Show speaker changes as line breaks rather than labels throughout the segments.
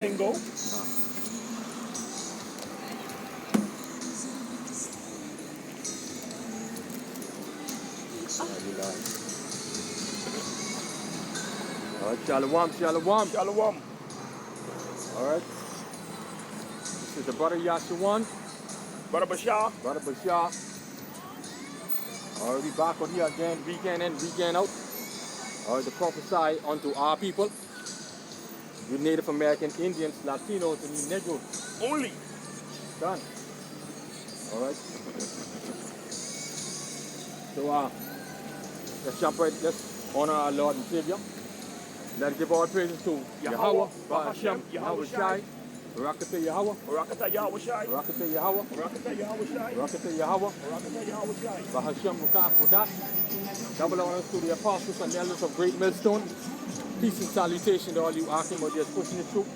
Bingo.
Alright, shalom.
Shalom.
Alright. This is the brother Yashawan.
Brother Bashar.
Brother Bashar. Alright, we back on here again, weekend in, weekend out. Alright, to prophesy unto our people. You Native American, Indians, Latinos, and you Negroes.
Only.
Done. Alright. So let's jump right, let's honor our Lord and Savior. Let's give all praises to Yahweh, Bahashem, Yahweh Shai, Barakatah Yahweh,
Barakatah Yahweh Shai.
Barakatah Yahweh,
Barakatah Yahweh Shai.
Barakatah Yahweh,
Barakatah Yahweh Shai.
Bahashem Mukaf Kodat. Double honors to the apostles and elders of Great Millstone. Peace and salutation to all you asking but just pushing it through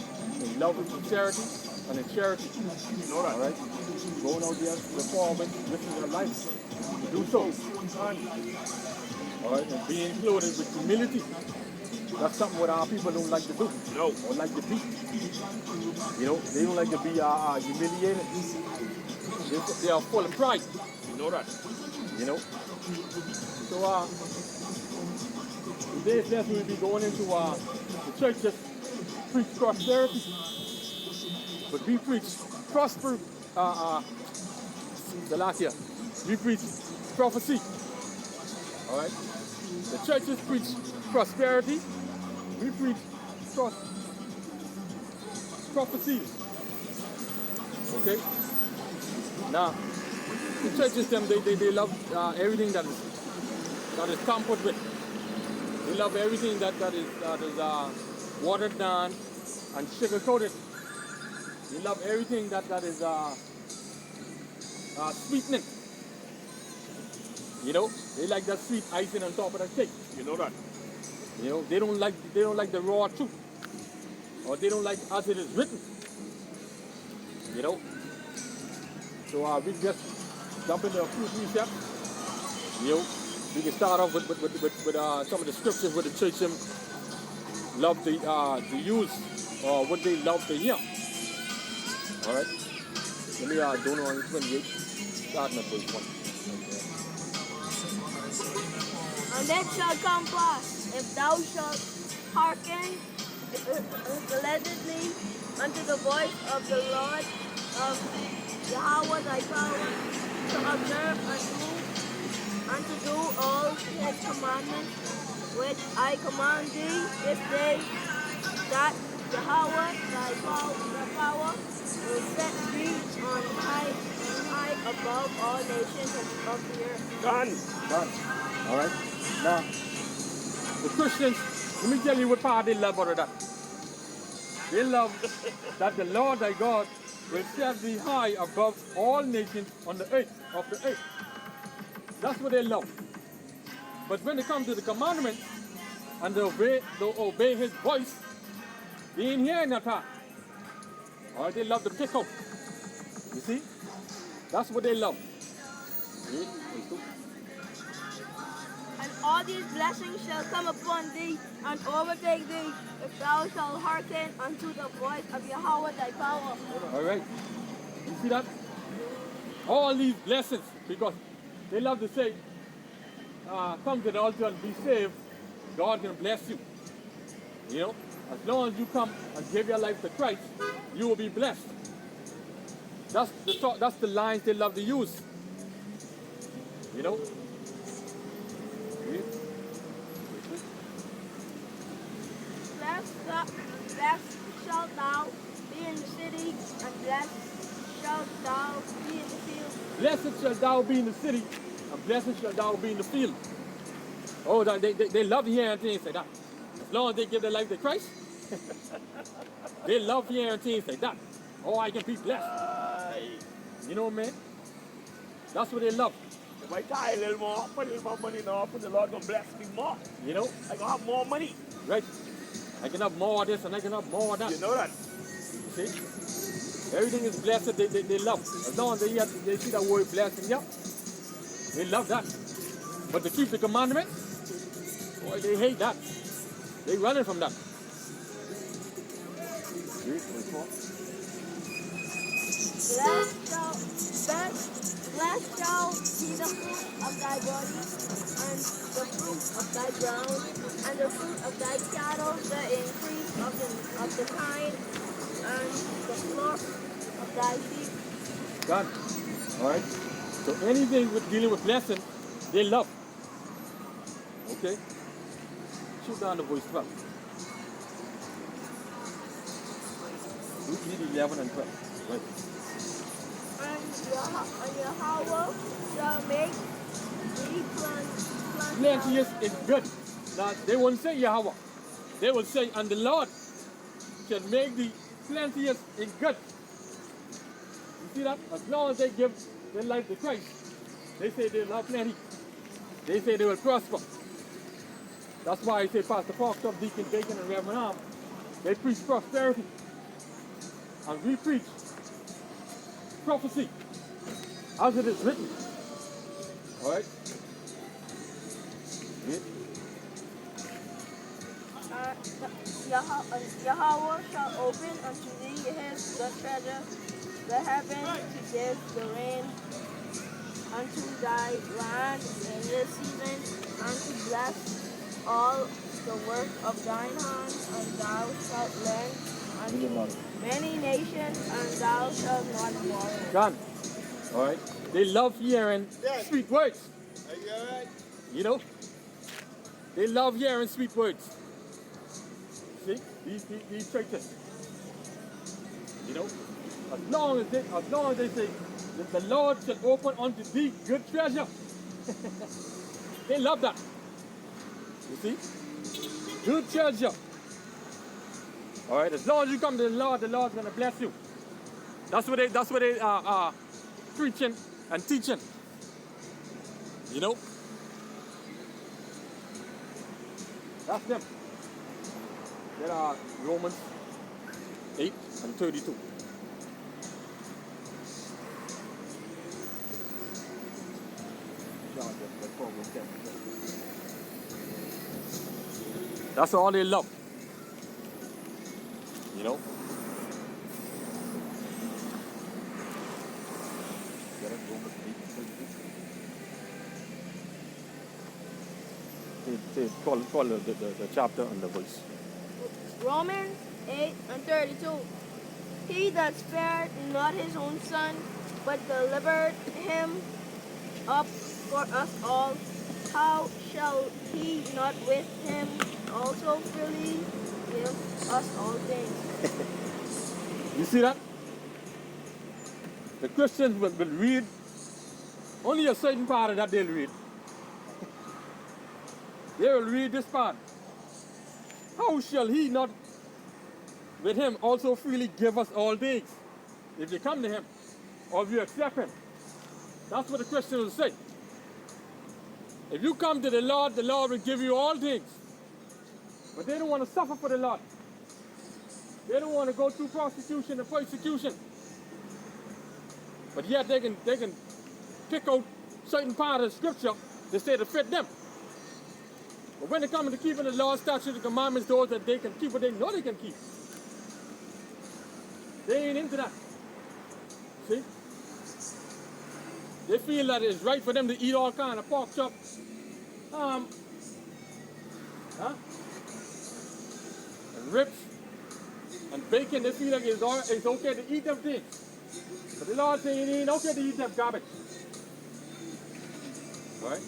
in love and sincerity and in charity.
You know that.
Alright? Going out there reforming, living your life. Do so. Alright, and being included with humility. That's something what our people don't like to do.
No.
Or like to be. You know, they don't like to be humiliated. They are full of pride.
You know that.
You know? So today's lesson we'll be going into the church that preach prosperity. But we preach we preach prophecy. Alright? The churches preach prosperity. We preach prophecies. Okay? Now, the churches they love everything that is tampered with. They love everything that is watered down and sugar coated. They love everything that is sweetening. You know, they like that sweet icing on top of the cake.
You know that.
You know, they don't like the raw truth, or they don't like as it is written. You know, so we just jump into a few precepts. You know, we can start off with some of the scriptures where the church love to use, or what they love to hear. All right, let me Deuteronomy 28, starting at verse 1.
And it shall come pass, if thou shalt hearken diligently unto the voice of the Lord of Yahweh thy power, to observe and to do all his commandments, which I command thee this day, that Yahweh thy power will set thee on high above all nations of the earth.
Done.
All right. Now, the Christians, let me tell you what part they love out of that. They love that the Lord thy God will set thee high above all nations on the earth, of the earth. That's what they love. But when it comes to the commandments and they obey his voice, they ain't hearing that part. All right, they love the pick up. You see? That's what they love.
And all these blessings shall come upon thee and overtake thee, if thou shalt hearken unto the voice of Yahweh thy power.
All right. You see that? All these blessings, because they love to say, come to the altar and be saved, God can bless you. You know? As long as you come and give your life to Christ, you will be blessed. That's the lines they love to use. You know?
Blessed shalt thou be in the city, and blessed shalt thou be in the field.
Blessed shalt thou be in the city, and blessed shalt thou be in the field. Oh, they love hearing things like that. As long as they give their life to Christ, they love hearing things like that. Oh, I can be blessed. You know, man? That's what they love.
If I tie a little more, put a little more money now, the Lord gonna bless me more.
You know?
I gonna have more money.
Right? I can have more of this and I can have more of that.
You know that.
See? Everything is blessed, they love. As long as they see that word blessing, yeah, they love that. But to keep the commandments, boy, they hate that. They running from that. Read, verse 4.
Blessed shall be the fruit of thy body, and the fruit of thy ground, and the fruit of thy cattle, the increase of the kine, and the flock of thy sheep.
God. Alright? So anything with dealing with blessing, they love. Okay? Shoot down the voice 12. Read 11 and 12. Right.
And Yahweh shall make thee
Plenteous is good. Now, they won't say Yahweh. They will say, and the Lord shall make thee plenteous in good. You see that? As long as they give their life to Christ, they say they'll have plenty. They say they will prosper. That's why I say Pastor Foxtop, Deacon Bacon, and Reverend Arm, they preach prosperity. And we preach prophecy as it is written. Alright?
Yahweh shall open unto thee his good treasure, the heaven, to give the rain unto thy land in this season, and to bless all the work of thine hands, and thou shalt lend unto many nations, and thou shalt not borrow.
Done. Alright? They love hearing sweet words.
Are you alright?
You know? They love hearing sweet words. See? These churches. You know? As long as they say that the Lord shall open unto thee good treasure. They love that. You see? Good treasure. Alright, as long as you come to the Lord's gonna bless you. That's what they are preaching and teaching. You know? That's them. There are Romans 8 and 32. That's all they love. You know? Call the chapter and the verse.
Romans 8 and 32. He that spared not his own son, but delivered him up for us all, how shall he not with him also freely give us all things?
You see that? The Christians will read only a certain part of that they'll read. They will read this part. How shall he not with him also freely give us all things? If you come to him, or if you accept him. That's what the Christian will say. If you come to the Lord will give you all things. But they don't want to suffer for the Lord. They don't want to go through prostitution and persecution. But yet they can pick out certain part of the scripture to say to fit them. But when it comes to keeping the law, statutes, and commandments, those that they can keep, what they know they can keep. They ain't into that. See? They feel that it's right for them to eat all kind of pork chop, and ribs, and bacon. They feel like it's okay to eat them things. But the Lord saying it ain't okay to eat them garbage. Right?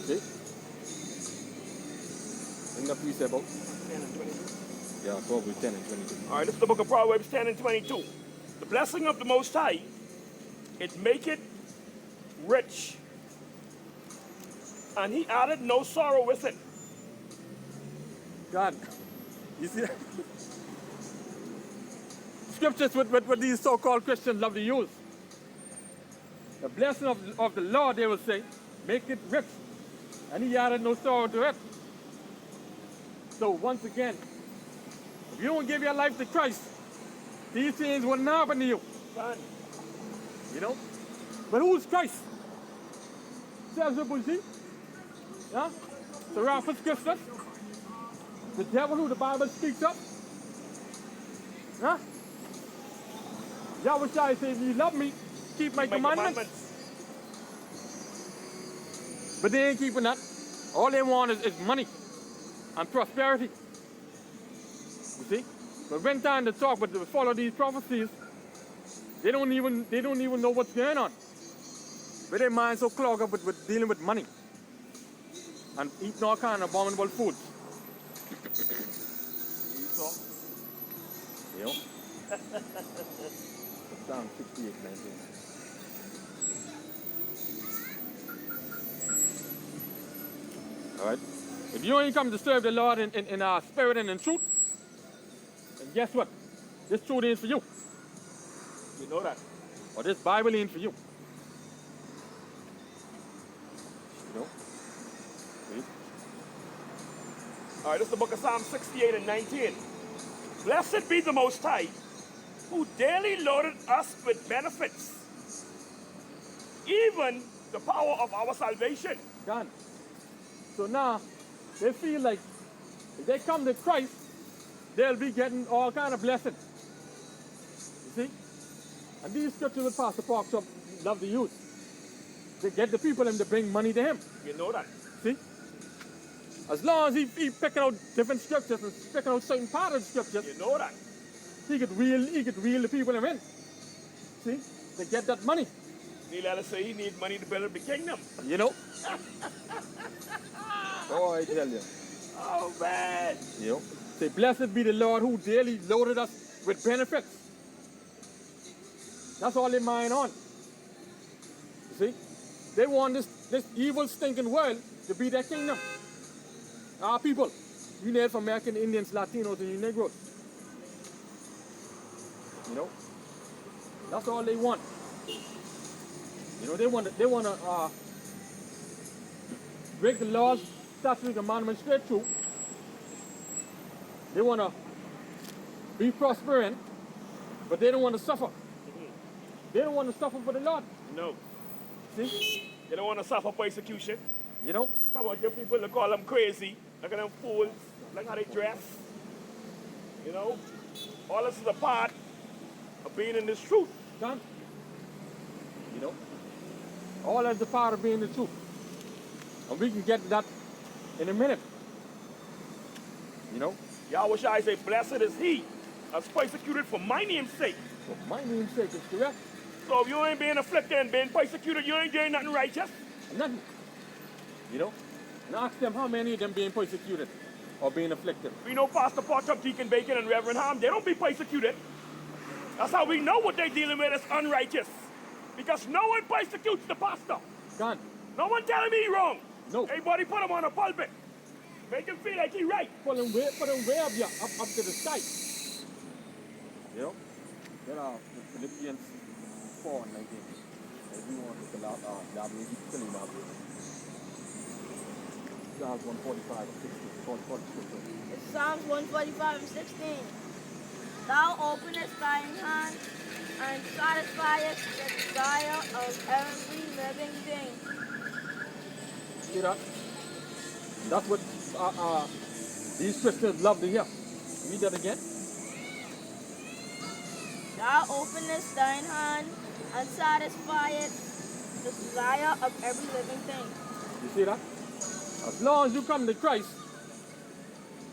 See? Bring the precept out.
10 and 22.
Yeah, Proverbs 10 and 22.
All right, this is the book of Proverbs 10 and 22. The blessing of the Most High, it maketh rich, and he added no sorrow with it.
God, you see that? Scriptures what these so-called Christians love to use. The blessing of the Lord, they will say, make it rich, and he added no sorrow to it. So once again, if you don't give your life to Christ, these things wouldn't happen to you.
Fun.
You know? But who's Christ? Says the Bushi. Yeah? So we are for scriptures. The devil who the Bible speaks of? Huh? Yahweh Shai says, you love me, keep my commandments. But they ain't keeping that. All they want is money and prosperity. You see? But when time to talk, but to follow these prophecies, they don't even know what's going on. But their mind's so clogged up with dealing with money and eating all kind of abominable food. You know? Psalm 68:19. All right. If you ain't come to serve the Lord in spirit and in truth, then guess what? This truth ain't for you.
You know that.
Or this Bible ain't for you. You know? See?
All right, this is the book of Psalm 68 and 19. Blessed be the Most High, who daily loaded us with benefits, even the power of our salvation.
Done. So now, they feel like if they come to Christ, they'll be getting all kind of blessings. You see? And these scriptures that Pastor Parkshop love to use. They get the people and to bring money to him.
You know that.
See? As long as he picking out different scriptures and picking out certain part of the scriptures,
You know that.
he could reel the people in. See? They get that money.
Neil Ellis say he needs money to build up the kingdom.
You know? Oh, I tell you.
Oh, man.
You know? Say, blessed be the Lord who daily loaded us with benefits. That's all they mind on. You see? They want this evil, stinking world to be their kingdom. Our people. You Native American, Indians, Latinos, and you Negroes. You know? That's all they want. You know, they want to break the laws, statutes, and commandments straight through. They want to be prospering, but they don't want to suffer. They don't want to suffer for the Lord.
No.
See?
They don't want to suffer persecution.
You know?
Come on, your people, they call them crazy. Look at them fools. Look how they dress. You know? All this is a part of being in this truth.
Done. You know? All that's a part of being the truth. And we can get to that in a minute. You know?
Yahweh Shai say, blessed is he that's persecuted for my name's sake.
For my name's sake is correct.
So if you ain't being afflicted and being persecuted, you ain't doing nothing righteous.
Nothing. You know? And ask them how many of them being persecuted or being afflicted.
We know Pastor Potter, Deacon Bacon, and Reverend Ham, they don't be persecuted. That's how we know what they're dealing with is unrighteous. Because no one persecutes the pastor.
Gone.
No one telling me he wrong.
No.
Everybody put him on a pulpit. Make him feel like he right.
Put them way up here, up to the sky. You know? Then Philippians 4 and 19. If you want to fill out that way, you can fill it out there. Psalms 145 and 16.
It's Psalms 145 and 16. Thou openest thine hand and satisfiest the desire of every living thing.
See that? That's what these Christians love to hear. Read that again.
Thou openest thine hand and satisfiest the desire of every living thing.
You see that? As long as you come to Christ,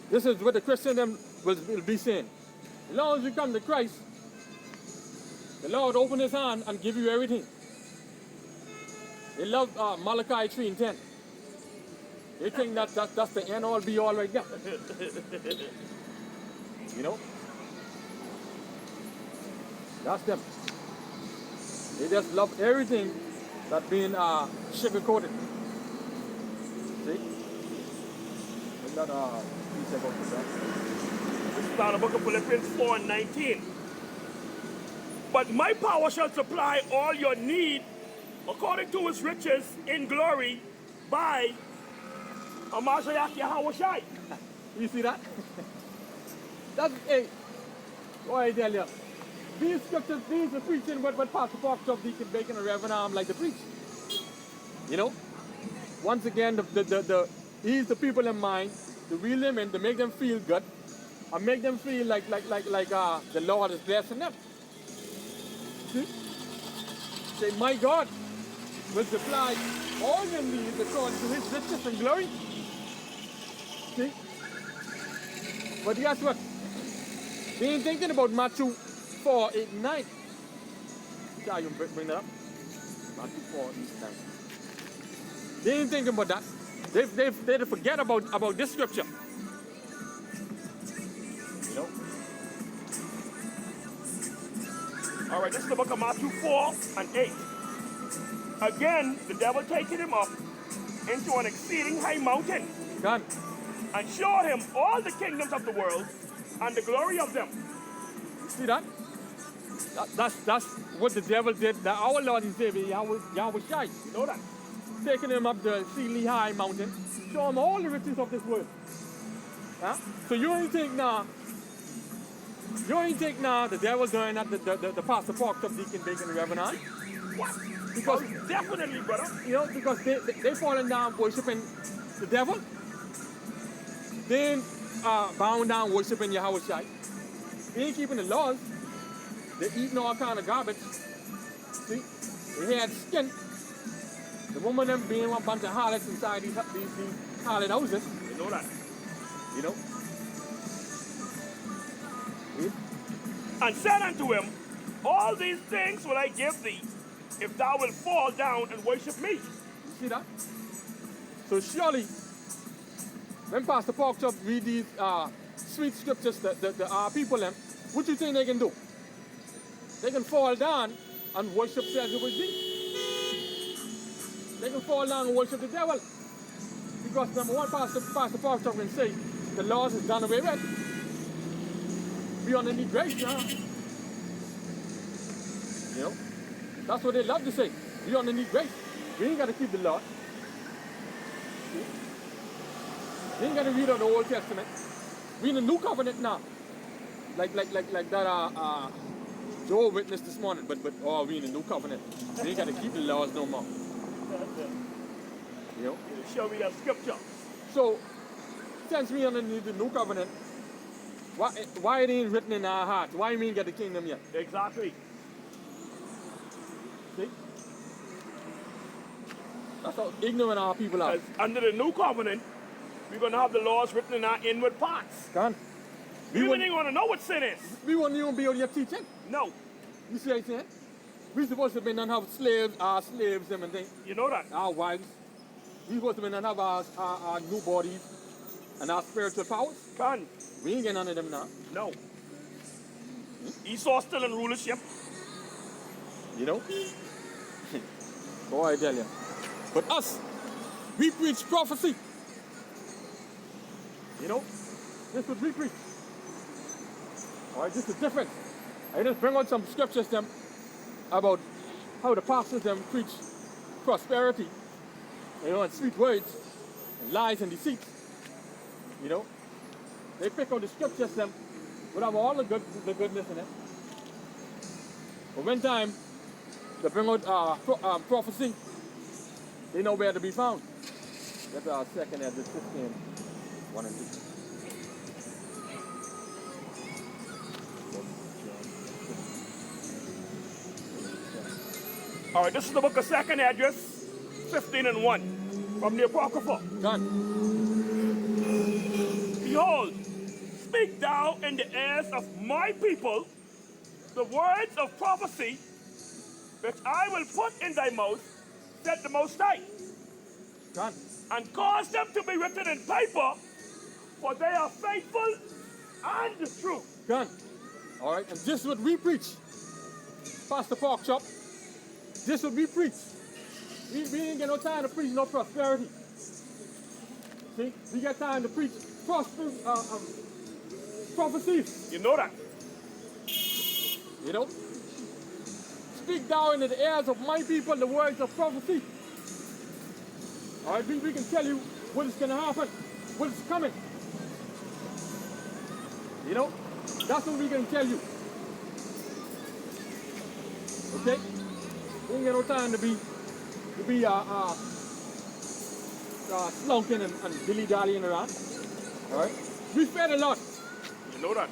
this is what the Christian them will be saying. As long as you come to Christ, the Lord open his hand and give you everything. They love Malachi 3 and 10. They think that's the end all be all right there. You know? That's them. They just love everything that's being sugar-coated. See? Isn't that piece about that?
This is out of the book of Philippians 4 and 19. But my power shall supply all your need according to his riches in glory by Amashayach Yahweh Shai.
You see that? That's, hey, what I tell you, these scriptures, these are preaching what Pastor Parkshop, Deacon Bacon, and Reverend Arm like to preach. You know? Once again, ease the people in mind to reel them in, to make them feel good, and make them feel like the Lord is blessing them. See? Say, my God will supply all your needs according to his riches and glory. See? But guess what? They ain't thinking about Matthew 4, 8, and 9. Yeah, you bring that up. Matthew 4, 8, and 9. They ain't thinking about that. They forget about this scripture. You know?
All right, this is the book of Matthew 4 and 8. Again, the devil taking him up into an exceeding high mountain
God.
and showed him all the kingdoms of the world and the glory of them.
See that? That's what the devil did. That our Lord and Savior, Yahweh Shai.
You know that?
Taking him up the exceedingly high mountain, show him all the riches of this world. Huh? So you ain't think now the devil doing that the pastor pork chop deacon bacon Reverend I?
What?
Because
Definitely, brother.
you know, because they falling down worshiping the devil. They ain't bowing down worshiping Yahweh Shai. They ain't keeping the laws. They eating all kind of garbage. See? They had skin. The woman them being one bunch of harlots inside these harlot houses.
You know that?
You know? See?
And said unto him, all these things will I give thee, if thou wilt fall down and worship me.
You see that? So surely, when Pastor Pork Chop read these sweet scriptures, the people them, what you think they can do? They can fall down and worship Jehovah's King. They can fall down and worship the devil. Because number one, Pastor Pork Chop can say, the laws is done away with. We underneath grace now. You know? That's what they love to say. We underneath grace. We ain't got to keep the law. See? We ain't got to read out the Old Testament. We in the New Covenant now. Like that Joel witnessed this morning. But we in the New Covenant. We ain't got to keep the laws no more. You know?
Show me that scripture.
So, since we underneath the New Covenant, why it ain't written in our hearts? Why we ain't get the kingdom yet?
Exactly.
See? That's how ignorant our people are.
Under the new covenant, we're going to have the laws written in our inward parts.
Can
We wouldn't even want to know what sin is.
we wouldn't even be on your teaching.
No.
You see what I'm saying? We supposed to be and have slaves, our slaves, them and things,
You know that?
our wives. We supposed to be and have our new bodies and our spiritual powers.
Can.
We ain't getting none of them now.
No. Esau still in rulership.
You know? Boy, I tell you. But us, we preach prophecy. You know? This is what we preach. Alright, this is different. I just bring out some scriptures them about how the pastors them preach prosperity. You know, and sweet words, and lies and deceit. You know? They pick out the scriptures them would have all the goodness in it. But when time they bring out prophecy, they know where to be found. That's our second as it's 15, 1 and 2.
All right, this is the book of 2nd Address, 15 and 1, from the Apocrypha.
Done.
Behold, speak thou in the ears of my people the words of prophecy, which I will put in thy mouth, said the Most High,
Done.
and cause them to be written in paper, for they are faithful and true.
Done. Alright, and this is what we preach. Pastor Pork Chop. This is what we preach. We ain't get no time to preach no prosperity. See? We got time to preach prophecies.
You know that?
You know? Speak thou into the ears of my people the words of prophecy. Alright, we can tell you what is going to happen, what is coming. You know? That's what we can tell you. Okay? We ain't got no time to be slunking and dilly-dallying around. All right? We fed a lot.
You know that.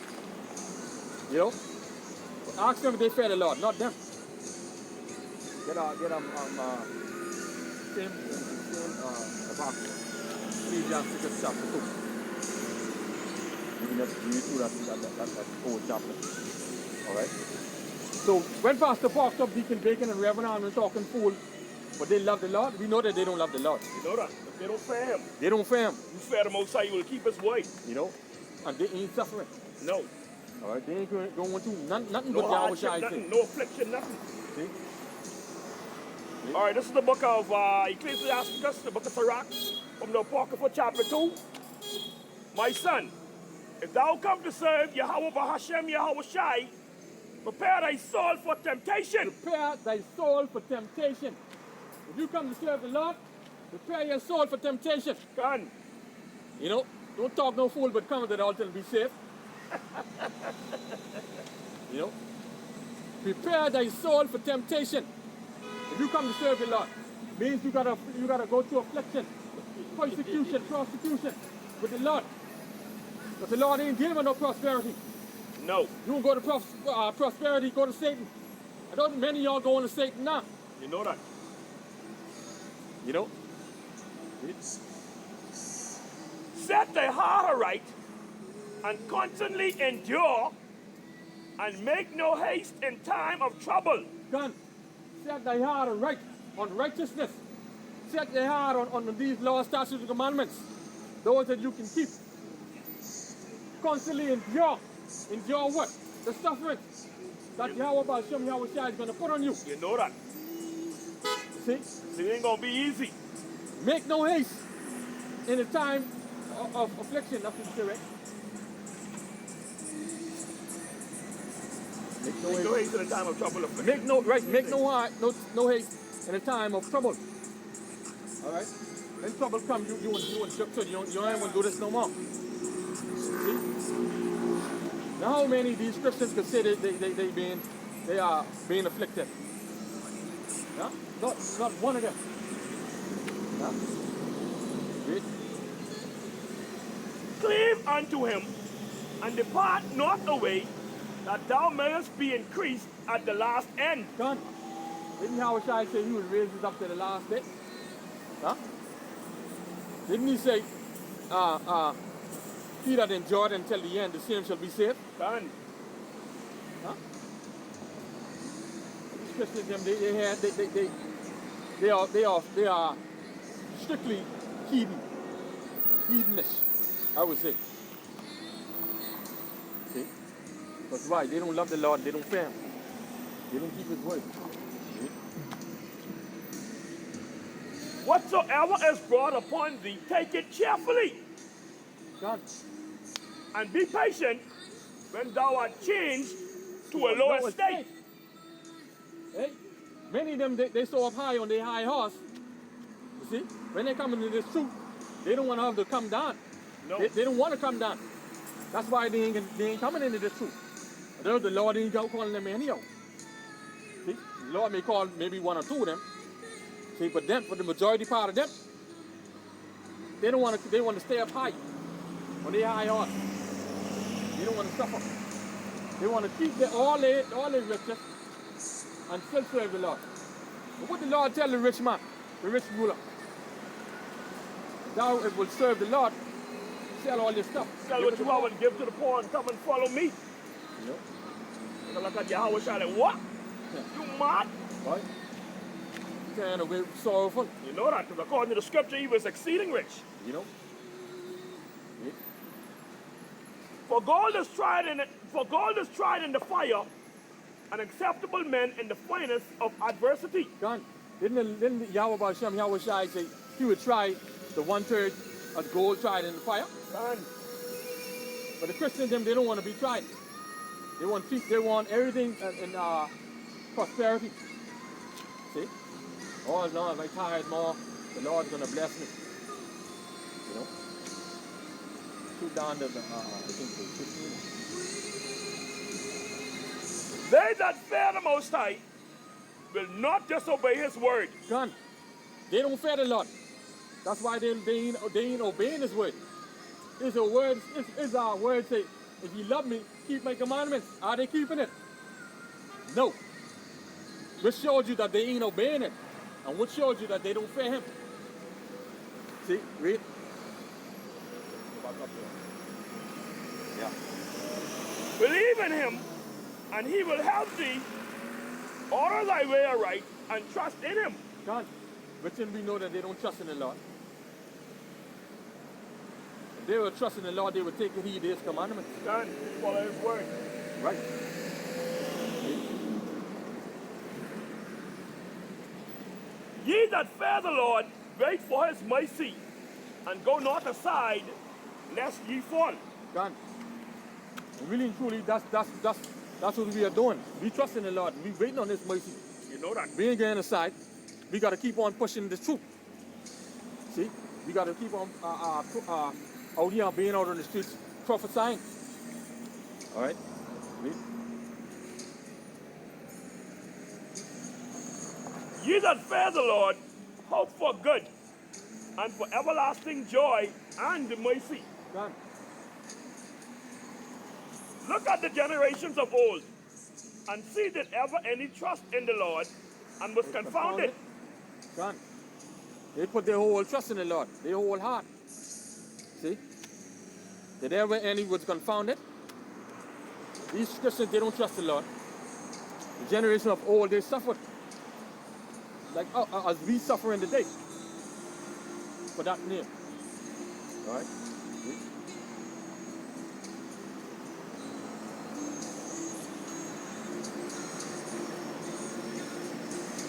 You know? Ask them if they fed a lot, not them. Get same evacuate. Please just take a chapter 2. You just read through that whole chapter. Alright? So when Pastor Parks up Deacon Bacon and Reverend Arnold talking fool, but they love the Lord, we know that they don't love the Lord.
You know that. If they don't fear him,
They don't fear him.
you fear him outside, you will keep his word.
You know? And they ain't suffering.
No.
Alright? They ain't going through nothing
No
but Yahweh
hardship,
Shai
nothing.
say.
No affliction, nothing.
See?
All right, this is the book of Ecclesiasticus, the book of Sirach, from the Apocrypha chapter 2. My son, if thou come to serve Yahweh Bahashem Yahweh Shai, prepare thy soul for temptation.
Prepare thy soul for temptation. If you come to serve the Lord, prepare your soul for temptation.
Can.
You know, don't talk no fool, but come to the altar and be safe. You know, prepare thy soul for temptation. If you come to serve the Lord, means you gotta go through affliction, persecution, prosecution with the Lord. But the Lord ain't giving no prosperity.
No.
You won't go to prosperity, go to Satan. I don't many of y'all going to Satan now.
You know that.
You know?
Set thy heart aright and constantly endure and make no haste in time of trouble.
God, set thy heart aright on righteousness. Set thy heart on these laws, statutes, and commandments. Those that you can keep. Constantly endure. Endure what? The suffering that Yahweh Hashem Yahweh Shai is going to put on you.
You know that.
See?
It ain't going to be easy.
Make no haste in the time of affliction. That's what you say, right? Make no haste
in the time of trouble.
Make no haste in the time of trouble. All right. When trouble comes, you don't want to do this no more. See? Now, how many of these Christians could say they are being afflicted? Yeah? Not one of them. Yeah? Read.
Cleave unto him and depart not away, that thou mayest be increased at the last end.
Done. Didn't Yahweh Shai say he would raise us up to the last day? Huh? Didn't he say, he that endured until the end, the same shall be saved?
Done.
Huh? These Christians, they are strictly heathenish, I would say. See? That's why they don't love the Lord, they don't fear him. They don't keep his word. See?
Whatsoever is brought upon thee, take it cheerfully.
God.
And be patient when thou art changed to a lower state.
Hey, many of them, they soar up high on their high horse. You see? When they come into this truth, they don't want to have to come down.
No.
They don't want to come down. That's why they ain't coming into this truth. The Lord ain't calling them anyhow. See? The Lord may call maybe one or two of them. See, but for the majority part of them, they want to stay up high on their high horse. They don't want to suffer. They want to keep all their riches and still serve the Lord. But what the Lord tell the rich man, the rich ruler? Thou it will serve the Lord, sell all your stuff.
Sell what you have and give to the poor and come and follow me.
You know?
You look at Yahweh Shai like, what?
Yeah.
You mad?
Right? Kind of way sorrowful.
You know that, because according to the scripture, he was exceeding rich.
You know? Yeah.
For gold is tried in the fire, and acceptable men in the finest of adversity.
God, didn't Yahweh Hashem Yahweh Shai say he would try the 1/3 of gold tried in the fire?
God.
But the Christians, they don't want to be tried. They want everything in prosperity. See? Oh, as long as I tithe more, the Lord's gonna bless me. You know? Shoot down the I think the 15.
They that fear the Most High will not disobey his word.
God, they don't fear the Lord. That's why they ain't obeying his word. Is a word, is our word say, if you love me, keep my commandments. Are they keeping it? No. Which shows you that they ain't obeying it. And which shows you that they don't fear him. See, read. Go back up there. Yeah.
Believe in him, and he will help thee. Order thy way aright, and trust in him.
God, which then we know that they don't trust in the Lord. If they were trusting in the Lord, they would take heed to his commandments.
God, follow his word.
Right.
Ye that fear the Lord, wait for his mercy, and go not aside, lest ye fall.
God, really and truly, that's what we are doing. We trust in the Lord. We waiting on his mercy.
You know that.
We ain't getting aside. We got to keep on pushing the truth. See, we got to keep on out here being out on the streets prophesying. All right.
Ye that fear the Lord, hope for good, and for everlasting joy and mercy.
God.
Look at the generations of old, and see did ever any trust in the Lord, and was confounded.
God. They put their whole trust in the Lord, their whole heart. See? Did ever any was confounded? These Christians, they don't trust the Lord. The generation of old, they suffered. Like as we suffering today. For that name. Alright?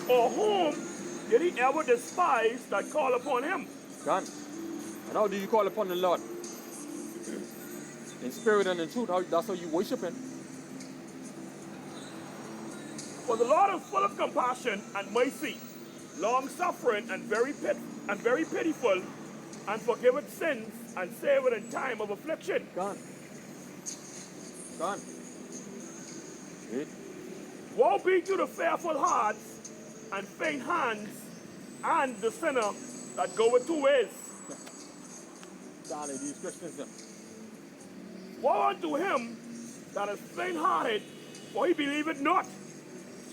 Or whom did he ever despise that call upon him?
God. And how do you call upon the Lord? In spirit and in truth. That's how you worship him.
For the Lord is full of compassion and mercy, long-suffering and very pitiful, and forgiveth sins, and saveth in time of affliction.
God. God. Read.
Woe be to the fearful hearts, and faint hands, and the sinner that goeth two ways.
Darling, these Christians them.
Woe unto him that is faint-hearted, for he believeth not.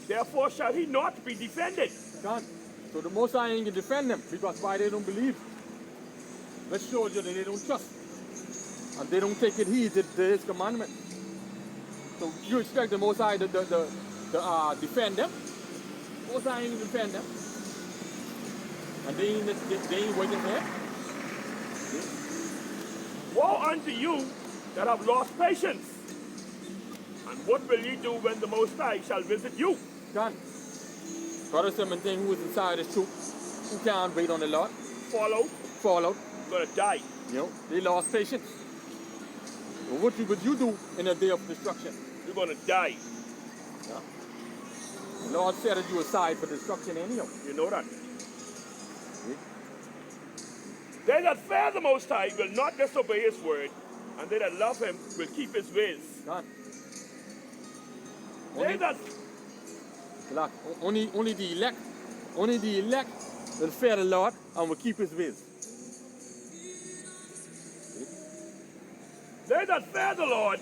Therefore shall he not be defended.
God. So the Most High ain't gonna defend them because why they don't believe. That shows you that they don't trust. And they don't take heed to his commandment. So you expect the Most High to defend them? Most High ain't gonna defend them. And they ain't waiting there.
Woe unto you that have lost patience. And what will ye do when the Most High shall visit you?
God. Brothers and men who is inside the truth, who can't wait on the Lord.
Fall out, gonna die.
You know, they lost patience. Well, what would you do in a day of destruction?
You're gonna die.
Yeah. The Lord set you aside for destruction anyhow.
You know that. They that fear the Most High will not disobey his word, and they that love him will keep his ways.
God. Only the elect will fear the Lord and will keep his ways.
They that fear the Lord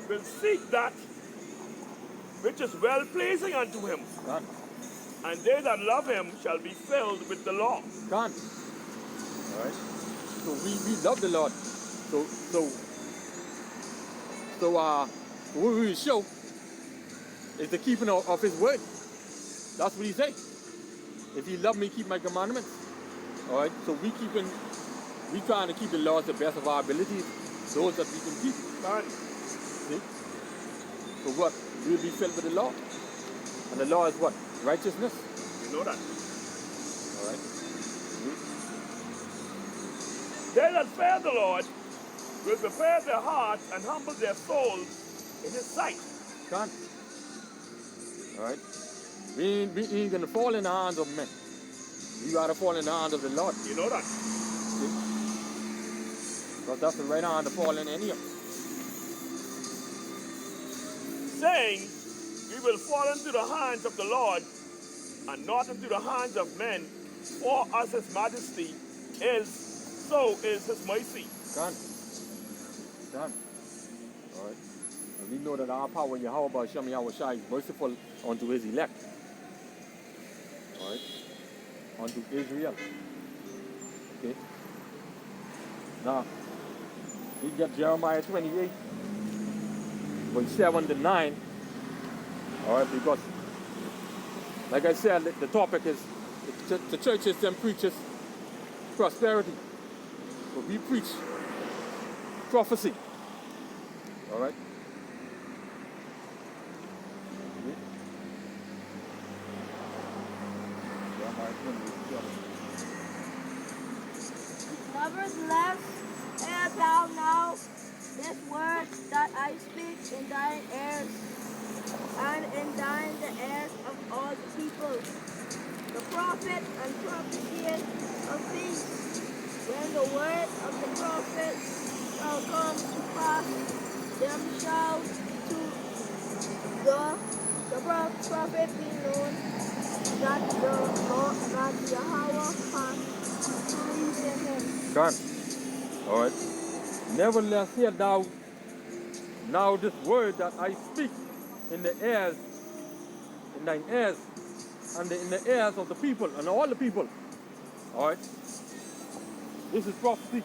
will seek that which is well pleasing unto him.
God.
And they that love him shall be filled with the law.
God. Alright. So we love the Lord. So what we show is the keeping of his word. That's what he said. If you love me, keep my commandments. Alright, so we trying to keep the laws to the best of our abilities, those that we can keep.
God.
See? So what? We'll be filled with the law. And the law is what? Righteousness.
You know that.
Alright.
They that fear the Lord will prepare their hearts and humble their souls in his sight.
God. Alright? We ain't gonna fall in the hands of men. We gotta fall in the hands of the Lord.
You know that.
See? Because that's the right hand to fall in any of them.
Saying, we will fall into the hands of the Lord and not into the hands of men, for as his majesty is, so is his mercy.
God. Done. All right. And we know that our power, Yahweh Hashem Yahushua, is merciful unto his elect. All right. Unto Israel. Okay. Now, we get Jeremiah 28, verse 7 to 9. All right, because, like I said, the topic is the churches and preaches prosperity. But we preach prophecy. All right. Okay.
Nevertheless, hear thou now this word that I speak in thine ears, and in thine the ears of all the people. The prophet and prophesies of peace. When the word of the prophet shall come to pass, them shall to the prophet be known that the Lord, that Yahweh hath pleased in him.
Done. All right. Nevertheless, hear thou now this word that I speak in the ears, in thine ears, and in the ears of the people, and all the people. All right. This is prophecy.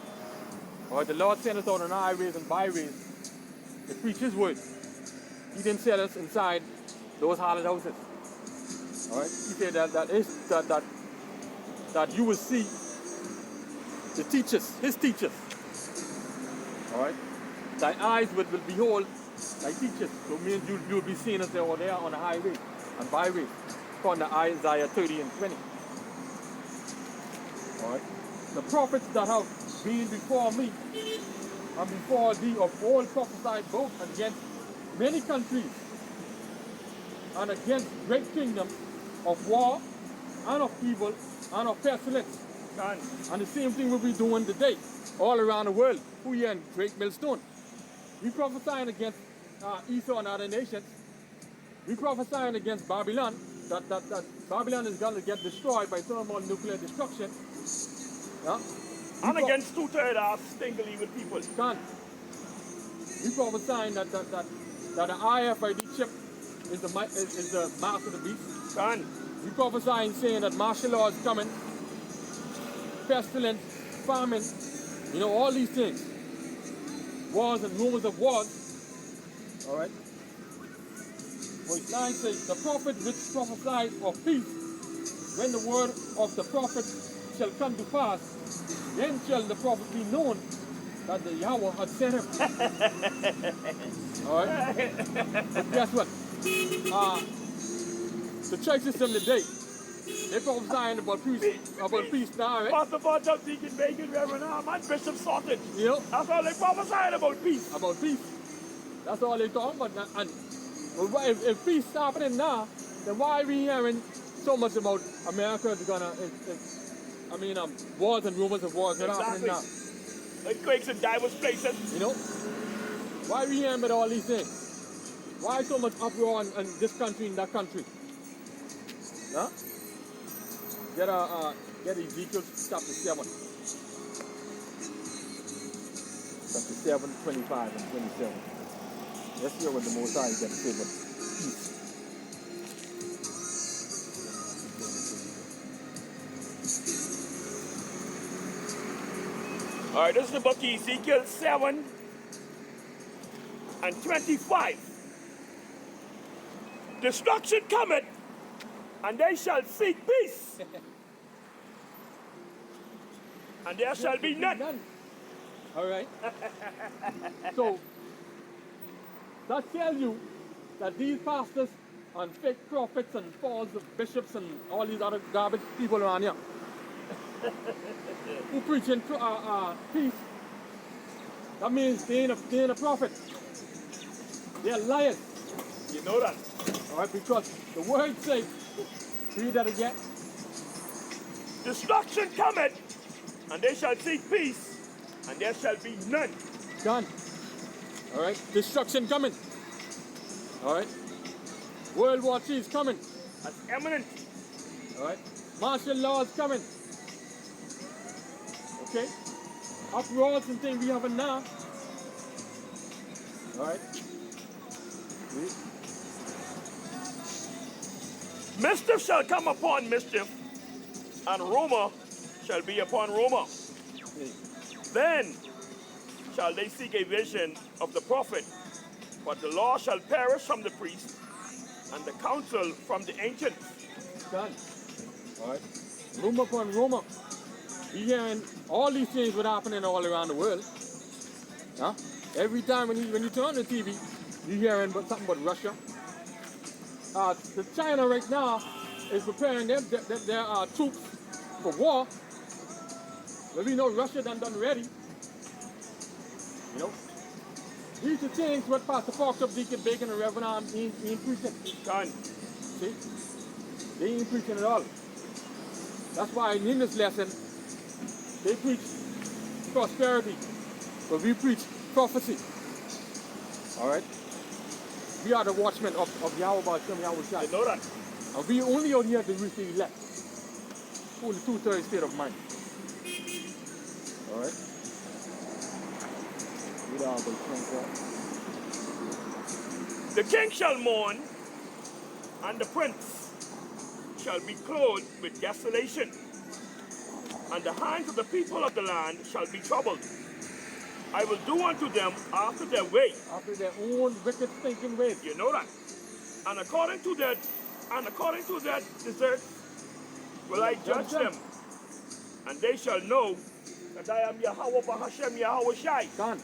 All right. The Lord sent us out on highways and byways to preach His word. He didn't set us inside those hallowed houses. All right. He said that you will see the teachers, His teachers. All right. Thy eyes will behold thy teachers. So means you'll be seeing us over there on the highway and byways. According to Isaiah 30 and 20. All right. The prophets that have been before me and before thee of old prophesied both against many countries and against great kingdoms of war and of evil and of pestilence. And the same thing we'll be doing today, all around the world. Who here in Great Millstone? We prophesying against Esau and other nations. We prophesying against Babylon, that Babylon is going to get destroyed by thermal nuclear destruction. Yeah?
And against 2/3 of stingly evil people.
We prophesying that the RFID chip is the mark of the beast. We prophesying saying that martial law is coming, pestilence, famine, all these things. Wars and rumors of wars. All right. Verse 9 says, the prophet which prophesied of peace, when the word of the prophet shall come to pass, then shall the prophet be known that the Yahweh had sent him. All right. But guess what? The church system today, they prophesying about peace now, right?
Pastor Bonjour, Deacon Bacon, Reverend Arm, and Bishop Sorted. That's all they prophesying about peace.
About peace. That's all they talking about. And if peace is happening now, then why are we hearing so much about America is gonna, wars and rumors of wars not happening now?
Earthquakes in diverse places.
Why are we hearing about all these things? Why so much uproar in this country and that country? Huh? Get Ezekiel chapter 7. Chapter 7, 25 and 27. Let's hear what the Most High is going to say about peace.
All right, this is the book of Ezekiel 7 and 25. Destruction cometh, and they shall seek peace. And there shall be none.
All right. So, that tells you that these pastors and fake prophets and false bishops and all these other garbage people around here who preaching peace, that means they ain't a prophet. They're liars.
You know that.
All right, because the word says, read that again.
Destruction cometh, and they shall seek peace, and there shall be none.
Done. All right, destruction coming. All right, World War III is coming.
That's imminent.
All right, martial law is coming. Okay, uproars and things we have now. All right. Read.
Mischief shall come upon mischief, and rumor shall be upon rumor.
Read.
Then shall they seek a vision of the prophet, but the law shall perish from the priest, and the counsel from the ancients.
Done. All right. Rumor upon rumor. We hearing all these things were happening all around the world. Huh? Every time when you turn on the TV, you hearing about something about Russia. The China right now is preparing their troops for war. But we know Russia done ready. You know, these are things what Pastor Fox up Deacon Bacon and Reverend Arm ain't preaching.
Done.
See? They ain't preaching at all. That's why in this lesson, they preach prosperity, but we preach prophecy. All right? We are the watchmen of Yahweh Hashem Yahweh Shai.
You know that?
And we only out here to reach the elect. Only 2/3 state of mind. All right? Read out the 24.
The king shall mourn, and the prince shall be clothed with desolation, and the hands of the people of the land shall be troubled. I will do unto them after their way.
After their own wicked thinking ways.
You know that. And according to their deserts will I judge them. And they shall know that I am Yahweh Hashem Yahweh Shai.
Done.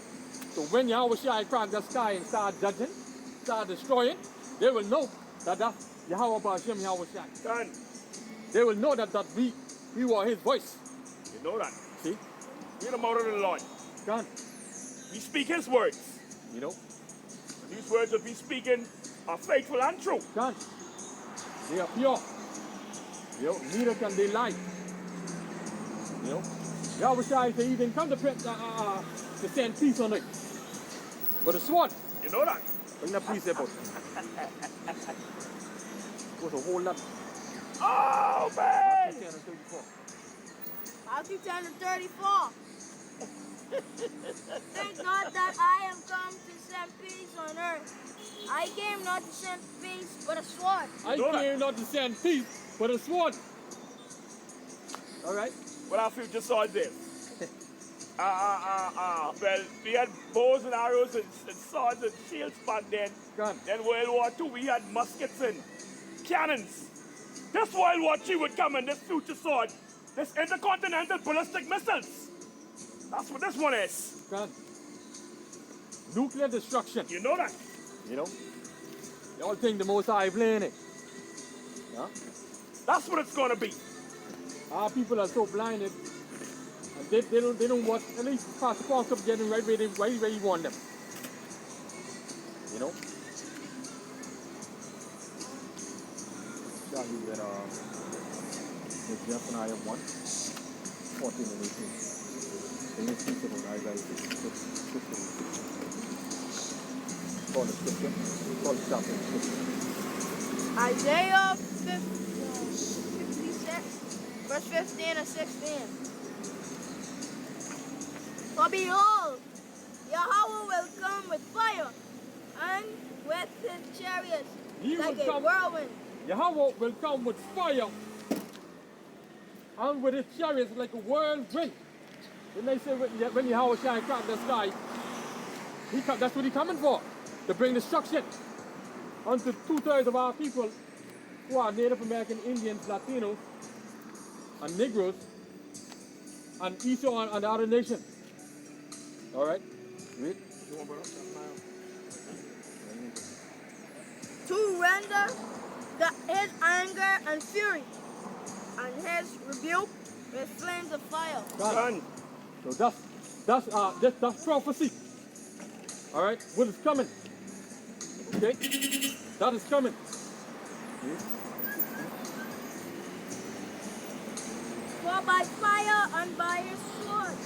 So when Yahweh Shai crack the sky and start judging, start destroying, they will know that that's Yahweh Hashem Yahweh Shai.
Done.
They will know that we were his voice.
You know that.
See?
We're the mouth of the Lord.
Done.
We speak his words.
You know?
And these words that we speaking are faithful and true.
Done. They are pure. You know, neither can they lie. You know? Yahweh Shai said he didn't come to send peace on it. But a sword.
You know that.
Bring that peace about. What's a whole lot?
Oh, man!
Matthew 10 and 34. Think not that I am come to send peace on earth. I came not to send peace, but a sword.
I came not to send peace, but a sword. All right.
Well, our future saw this. Well, we had bows and arrows and swords and shields back then.
Gun.
Then World War II, we had muskets and cannons. This World War III would come and this future sword, this intercontinental ballistic missiles. That's what this one is.
Gun. Nuclear destruction.
You know that.
You know? Y'all think the Most High playing it. Huh?
That's what it's going to be.
Our people are so blinded. And they don't watch. At least Pastor Paul's up getting right where you want them. You know? Shall we get Zephaniah 1, 14 and 18. And let's teach about Isaiah 15. Call the scripture. Call the chapter of scripture.
Isaiah 56, verse 15 and 16. For behold, Yahweh will come with fire, and with his chariots like a whirlwind.
Yahweh will come with fire, and with his chariots like a whirlwind. When they say when Yahweh shall crack the sky, that's what he's coming for, to bring destruction unto 2/3 of our people who are Native American Indians, Latinos, and Negroes, and Esau and the other nations. All right, read.
To render his anger and fury, and his rebuke with flames of fire.
Done.
So that's prophecy. All right, what is coming? Okay, that is coming.
For by fire and by his sword,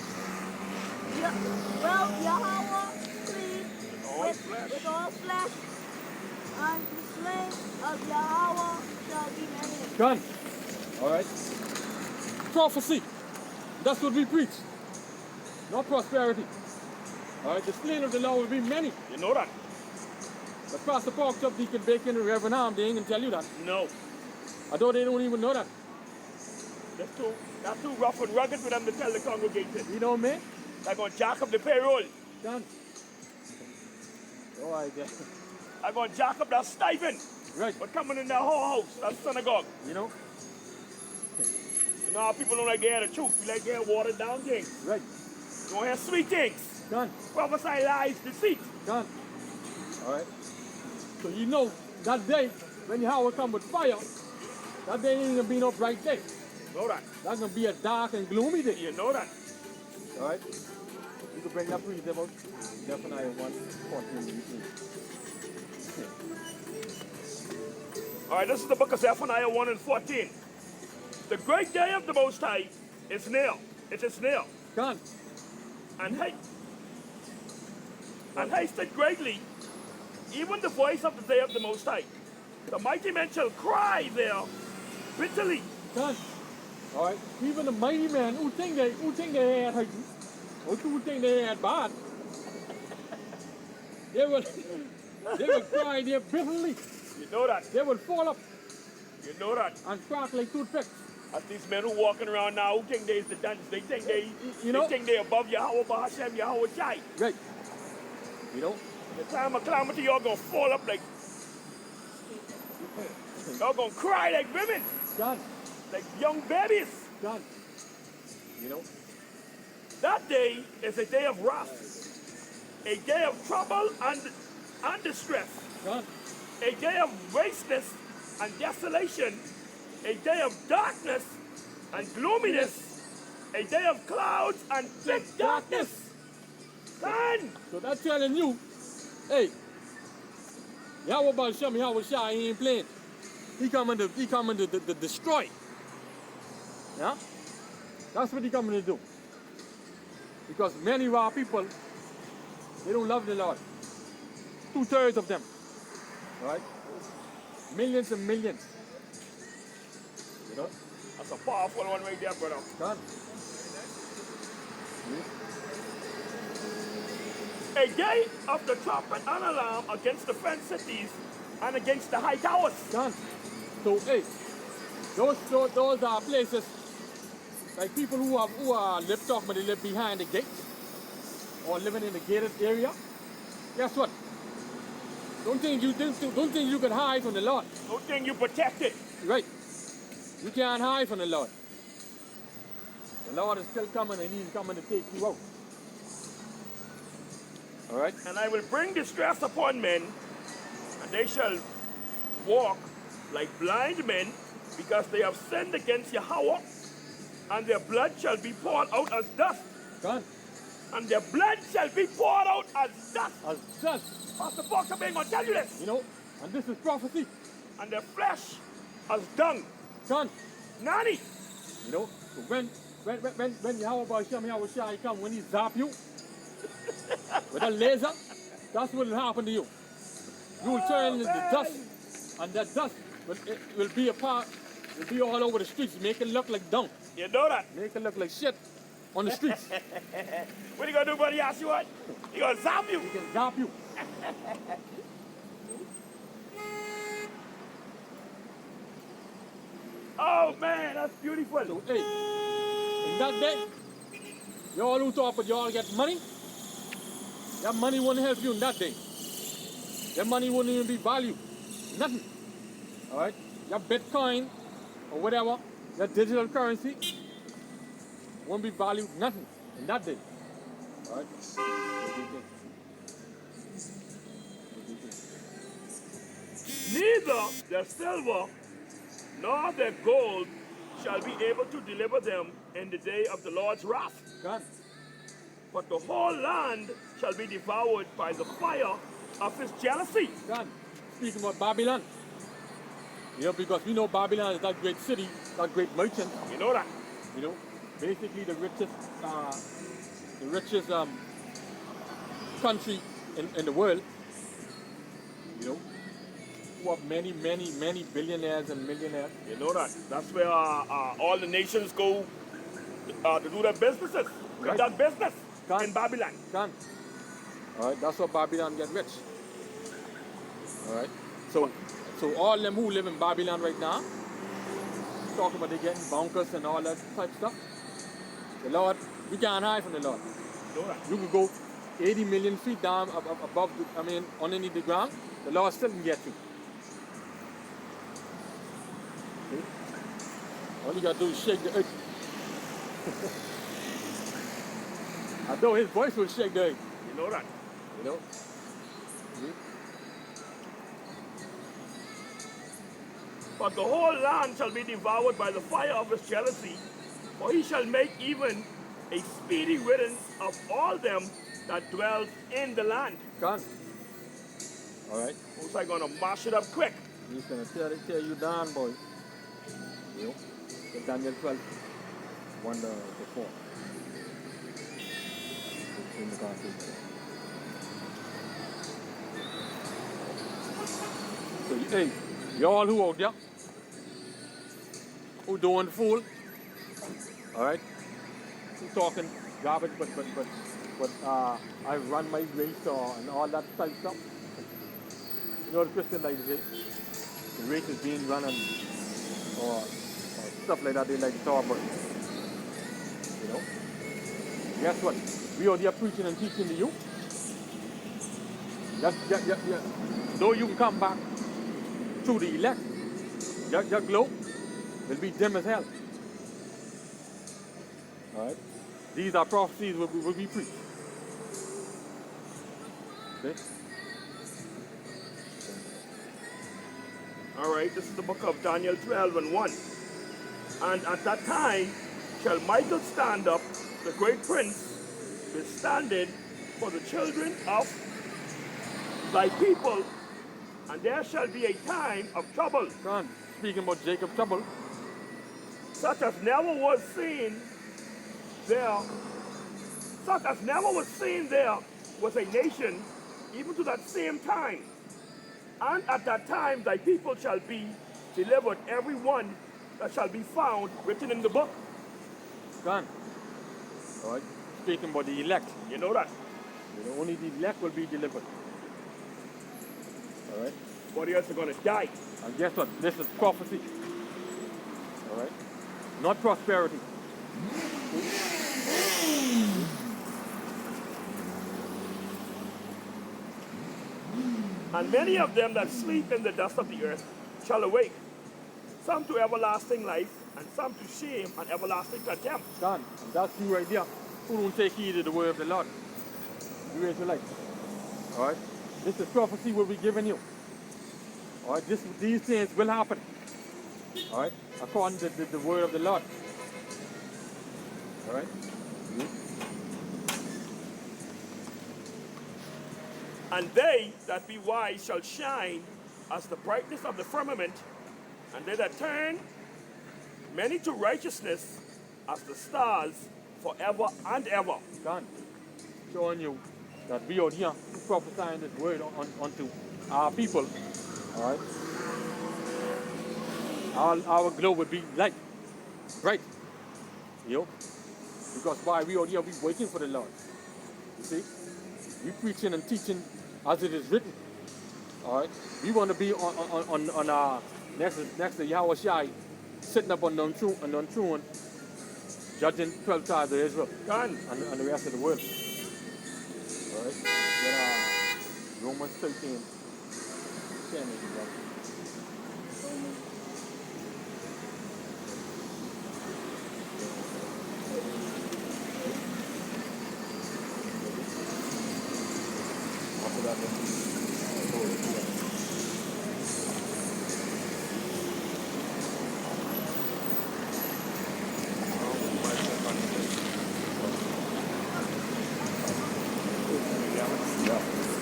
Yahweh plead with all flesh, and the slain of Yahweh shall be many.
Done. All right. Prophecy. That's what we preach. Not prosperity. All right, the slain of the Lord will be many.
You know that?
But Pastor Pork Chop, Deacon Bacon, and Reverend Arm, they ain't gonna tell you that.
No.
Although they don't even know that.
That's too rough and rugged for them to tell the congregation.
You know me?
They're going to jack up the payroll.
Done. Oh, I guess.
They're going to jack up that stipend.
Right.
But coming in that whole house, that synagogue.
You know?
You know how people don't like to hear the truth. You like to hear watered down things.
Right.
You don't hear sweet things.
Done.
Prophesy lies, deceit.
Done. All right. So you know that day when Yahweh come with fire, that day ain't gonna be no bright day.
You know that.
That's gonna be a dark and gloomy day.
You know that.
All right. You can bring that precept about Zephaniah 1:14.
All right, this is the book of Zephaniah 1 and 14. The great day of the Most High is near. It is near.
Done.
And hasted greatly, even the voice of the day of the Most High. The mighty men shall cry there bitterly.
Done. All right. Even the mighty man who think they had hurt you, or who think they had bad, they will cry there bitterly.
You know that.
They will fall up
You know that.
and crack like toothpicks.
As these men who walking around now who think they's the dance, they think they above Yahweh Bahashem, Yahweh Shai.
Right. You know?
The time of calamity, y'all gonna fall up like, y'all gonna cry like women,
Done.
like young babies.
Done. You know?
That day is a day of wrath, a day of trouble and distress,
Done.
a day of wasteness and desolation, a day of darkness and gloominess, a day of clouds and thick darkness. Son,
So that's telling you, hey, Yahweh Bahashem, Yahweh Shai, he ain't playing. He coming to destroy. Yeah? That's what he coming to do. Because many of our people, they don't love the Lord. 2/3 of them. Right? Millions and millions. You know?
that's a powerful one right there, brother.
Done.
A day of the trumpet and alarm against the fenced cities and against the high towers.
Done. So, hey, those are places like people who live talking, but they live behind the gate or living in the gated area. Guess what? Don't think you can hide from the Lord.
Don't think you protected.
Right? You can't hide from the Lord. The Lord is still coming, and He's coming to take you out. All right?
And I will bring distress upon men, and they shall walk like blind men, because they have sinned against Yahweh, and their blood shall be poured out as dust.
Done.
And their blood shall be poured out as dust.
As dust.
Pastor Parker ain't gonna tell you this.
You know, and this is prophecy.
And their flesh as dung.
Done.
Nani.
You know, so when Yahweh Bahashem, Yahweh Shai come, when he zap you with a laser, that's what will happen to you. You will turn into dust, and that dust will be all over the streets, make it look like dung,
You know that.
make it look like shit on the streets.
What you gonna do, buddy? Ask you what? He gonna zap you.
He can zap you.
Oh man, that's beautiful.
So, hey, in that day, y'all who talk but y'all get money, that money wouldn't help you in that day. That money wouldn't even be valued. Nothing. All right? Your Bitcoin or whatever, your digital currency won't be valued nothing in that day. All right?
Neither their silver nor their gold shall be able to deliver them in the day of the Lord's wrath.
God.
But the whole land shall be devoured by the fire of his jealousy.
God. Speaking about Babylon. You know, because we know Babylon is that great city, that great merchant.
You know that.
You know, basically the richest country in the world. You know, who have many billionaires and millionaires.
You know that. That's where all the nations go to do their businesses.
Right.
Conduct business
God.
in Babylon.
Done. All right, that's how Babylon get rich. All right, so all them who live in Babylon right now, talking about they getting bunkers and all that type stuff. The Lord, you can't hide from the Lord.
You know that?
You could go 80 million feet down above, underneath the ground. The Lord still can get you. See? All you gotta do is shake the earth. Although his voice will shake the earth.
You know that?
You know? See?
But the whole land shall be devoured by the fire of his jealousy, for he shall make even a speedy riddance of all them that dwell in the land.
Gone. All right.
Most I gonna mash it up quick.
He's gonna tear you down, boy. You know? The Daniel 12, 1 to 4. In the context. So, hey, y'all who out there, who doing the fool, all right? Who talking garbage, but I run my race and all that type of stuff. You know the Christian like to say, the race is being run and or stuff like that they like to talk about. You know? Guess what? We are there preaching and teaching to you. Though you can come back through the elect, your glow will be dim as hell. Alright? These are prophecies will be preached. Okay?
Alright, this is the book of Daniel 12 and 1. And at that time shall Michael stand up, the great prince, withstanding for the children of thy people, and there shall be a time of trouble.
Son, speaking about Jacob's trouble,
Such as never was seen there, such as never was seen there was a nation, even to that same time. And at that time thy people shall be delivered, every one that shall be found written in the book.
son. Alright? Speaking about the elect.
You know that?
You know, only the elect will be delivered. Alright?
Everybody else are going to die.
And guess what? This is prophecy. Alright? Not prosperity.
And many of them that sleep in the dust of the earth shall awake, some to everlasting life, and some to shame and everlasting contempt.
Son, and that's you right there. Who don't take heed of the word of the Lord? You Israelites. Alright? This is prophecy will be given you. Alright? These things will happen. Alright? According to the word of the Lord. Alright?
And they that be wise shall shine as the brightness of the firmament, and they that turn many to righteousness as the stars forever and ever.
God, showing you that we are here prophesying this word unto our people. Alright? Our globe would be light. Right? You know? Because why we are here, we waiting for the Lord. You see? We preaching and teaching as it is written. Alright? We want to be on our next to Yahweh Shai, sitting up on the throne, judging 12 tribes of Israel
Done.
and the rest of the world. Alright? Then Romans 13, 10 and 11. After that,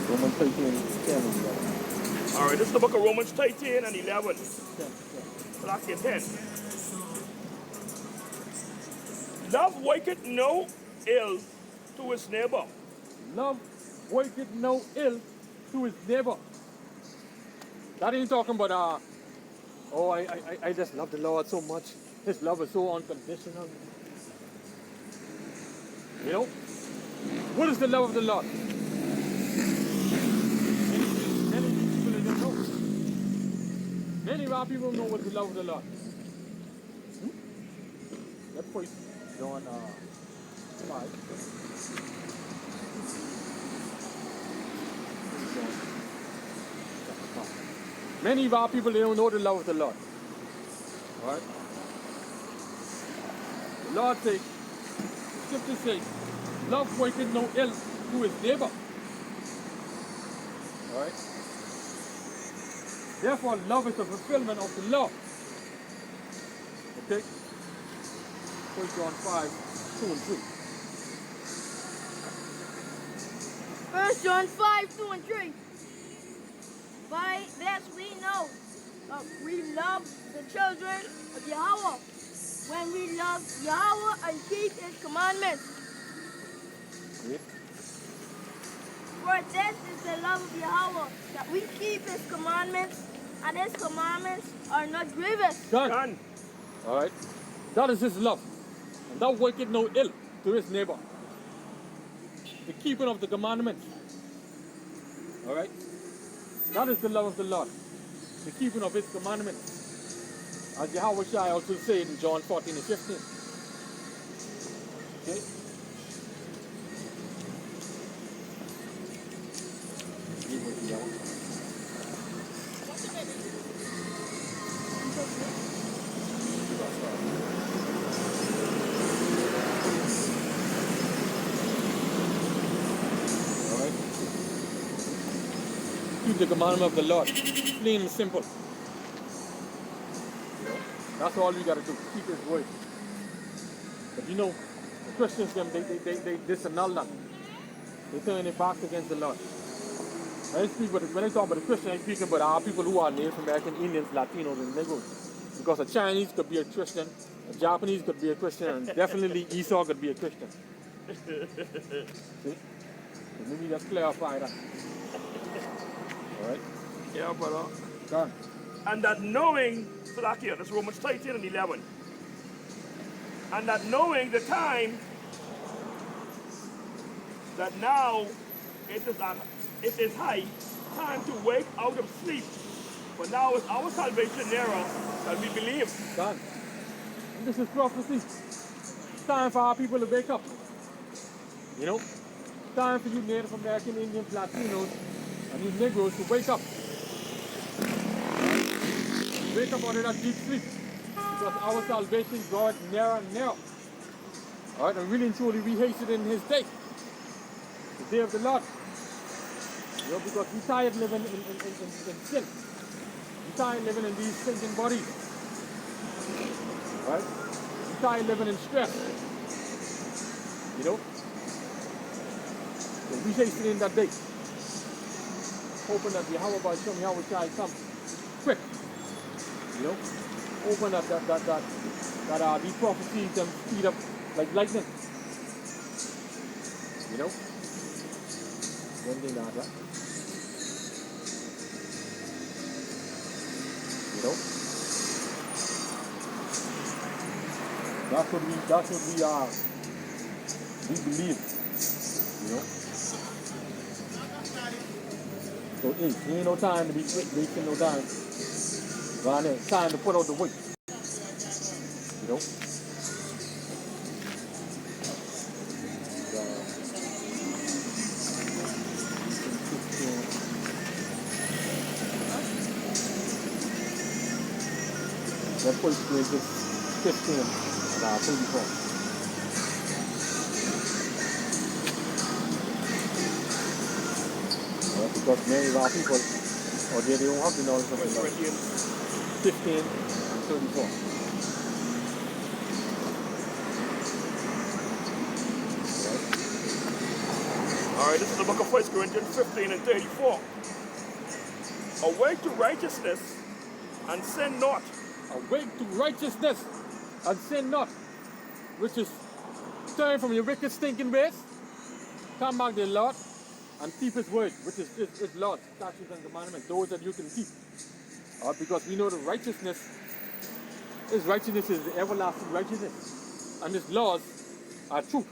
Romans 13, 10 and 11.
All right, this is the book of Romans 13 and 11.
10.
Black and 10. Love waketh no ill to his neighbor.
Love worketh no ill to his neighbor. That ain't talking about I just love the Lord so much. His love is so unconditional. You know? What is the love of the Lord? Many of our people know what the love of the Lord. Let's first John 5. Many of our people, they don't know the love of the Lord. Alright? The Lord says, the scripture says, love worketh no ill to his neighbor. Alright? Therefore, love is the fulfillment of the law. Okay? 1 John 5, 2 and 3.
1 John 5, 2 and 3. By this we know we love the children of Yahweh when we love Yahweh and keep his commandments.
Yeah.
For this is the love of Yahweh, that we keep his commandments, and his commandments are not grievous.
Done. Alright? That is his love. And thou worketh no ill to his neighbor. The keeping of the commandments. Alright? That is the love of the Lord. The keeping of his commandments. As Yahweh Shai also said in John 14 and 15. Okay? Alright? Keep the commandment of the Lord. Plain and simple. That's all we gotta do. Keep his word. But you know, the Christians, they disannul that. They turn their backs against the Lord. When I talk about the Christians, I'm speaking about our people who are Native American, Indians, Latinos, and Negroes. Because a Chinese could be a Christian, a Japanese could be a Christian, and definitely Esau could be a Christian. See? So maybe just clarify that. Alright?
Yeah, brother.
Done.
And that knowing, so that here, that's Romans 13 and 11. And that knowing the time, that now it is high time to wake out of sleep. For now is our salvation nearer than we believe.
Done. And this is prophecy. It's time for our people to wake up. You know? It's time for you Native American, Indians, Latinos, and you Negroes to wake up. Wake up out of that deep sleep. Because our salvation draweth nearer and nearer. Alright, and really and truly we hasten in his day. The day of the Lord. You know, because we tired living in sin. We tired living in these sinking bodies. Right? We tired living in stress. You know? So we hasten in that day. Hoping that Yahweh by some Yahweh shall come quick. You know? Hoping that these prophecies them speed up like lightning. You know? One thing like that. You know? That's what we believe. You know? So ain't no time to be wasting no time. Right there, time to put out the weight. You know? That first grade is 15 and 34. Because many of our people, or they don't have the knowledge of the Lord. 15 and 34.
All right, this is the book of 1 Corinthians 15 and 34. Awake to righteousness and sin not.
Awake to righteousness and sin not, which is turn from your wicked stinking ways, come back to the Lord, and keep his word, which is his laws, statutes, and commandments, those that you can keep. Because we know the his righteousness is the everlasting righteousness, and his laws are truth.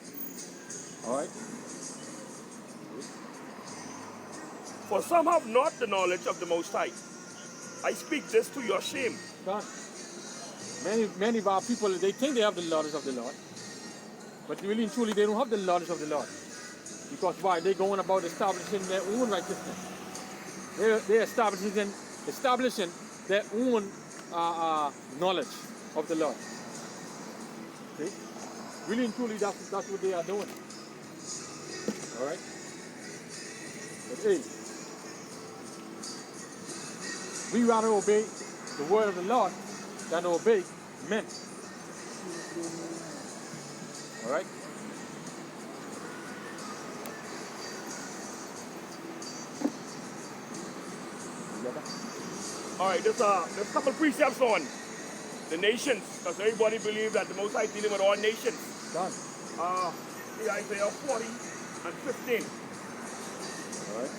Alright?
For some have not the knowledge of the Most High. I speak this to your shame.
God. Many of our people, they think they have the knowledge of the Lord. But really and truly, they don't have the knowledge of the Lord. Because why? They're going about establishing their own righteousness. They're establishing their own knowledge of the Lord. See? Really and truly, that's what they are doing. All right? But hey, we rather obey the word of the Lord than obey men. All right?
All right, there's a couple precepts on the nations, because everybody believes that the Most High is dealing with all nations.
Done.
Isaiah 40 and 15.
All right?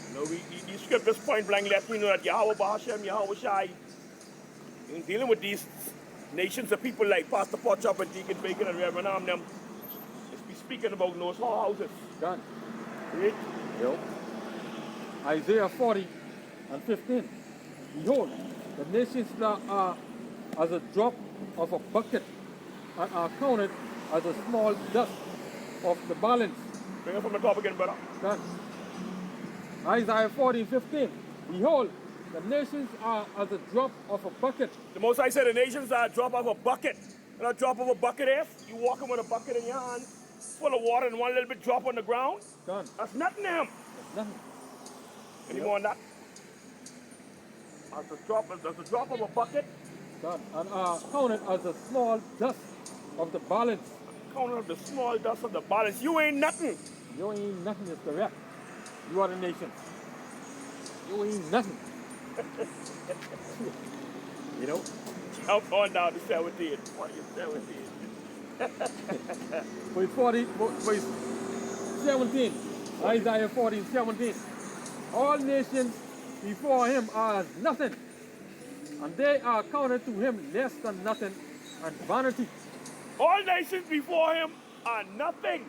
You know, these scriptures point blank let me know that Yahweh Bahashem, Yahweh Shai, in dealing with these nations of people like Pastor Potchop and Deacon Bacon and Reverend them, is be speaking about those houses.
Done.
Right?
Yo. Isaiah 40 and 15. Behold, the nations are as a drop of a bucket and are counted as a small dust of the balance.
Bring it from the top again, brother.
Done. Isaiah 40 and 15. Behold, the nations are as a drop of a bucket.
The Most High said the nations are a drop of a bucket. And a drop of a bucket is, you walking with a bucket in your hand, full of water and one little bit drop on the ground.
Done.
That's nothing to him.
That's nothing.
Any more on that? That's a drop of a bucket.
Done. And are counted as a small dust of the balance.
Counting up the small dust of the balance. You ain't nothing.
You ain't nothing is correct. You are the nation. You ain't nothing. You know?
Jump on down to 17. 40 and 17.
Verse 17. Isaiah 40 and 17. All nations before him are as nothing, and they are counted to him less than nothing and vanity.
All nations before him are nothing.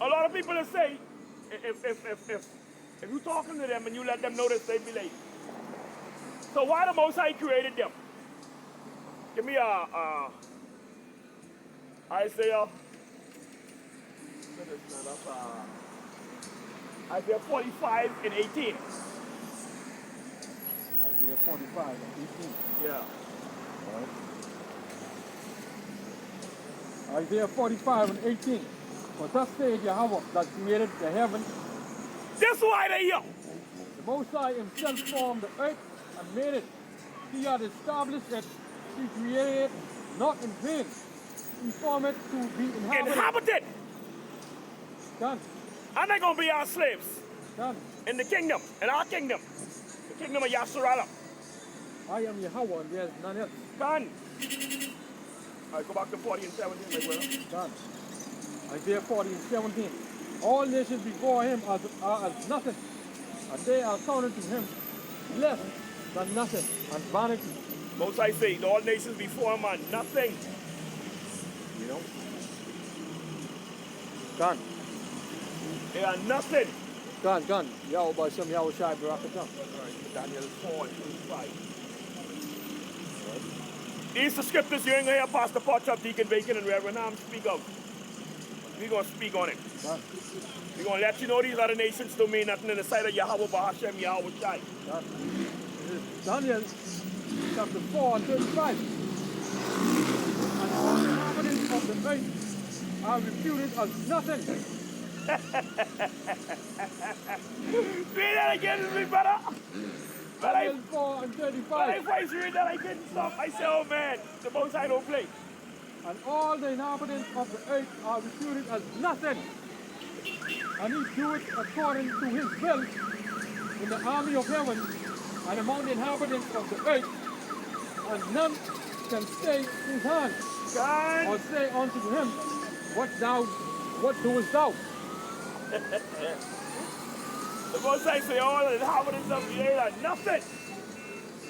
A lot of people will say, if you talking to them and you let them know this, they be like, so why the Most High created them? Give me Isaiah. Isaiah 45 and 18.
Isaiah 45 and 18.
Yeah.
Right. Isaiah 45 and 18. For thus saith Yahweh that created the heaven.
That's why they here.
The Most High himself formed the earth and made it. He had established it. He created it not in vain. He formed it to be
Inhabited.
Done.
And they're going to be our slaves.
Done.
In the kingdom. In our kingdom. The kingdom of Yasharala.
I am Yahweh and there is none else.
Done. All right, go back to 40 and 17, my brother.
Done. Isaiah 40 and 17. All nations before him are as nothing, and they are counted to him less than nothing and vanity.
Most I say, all nations before him are nothing.
You know? Done.
They are nothing.
Done. Yahweh Bashem, Yahweh Shai, Barakatam.
All right, Daniel 4 and 25. These are scriptures you ain't going to hear Pastor Potchop, Deacon Bacon, and Reverend Ham speak of. We're going to speak on it.
Done.
We're going to let you know these other nations don't mean nothing in the sight of Yahweh Bahashem, Yahweh Shai.
Done. This is Daniel chapter 4 and 35. And all the inhabitants of the earth are reputed as nothing.
Read that again, me brother.
Daniel 4 and 35.
When I first read that, I couldn't stop. I said, oh man, the Most High don't play.
And all the inhabitants of the earth are reputed as nothing. And he doeth according to his will in the army of heaven and among the inhabitants of the earth, and none can stay his hand
God.
or say unto him, what doest thou?
The Most High say all the inhabitants of the earth are nothing.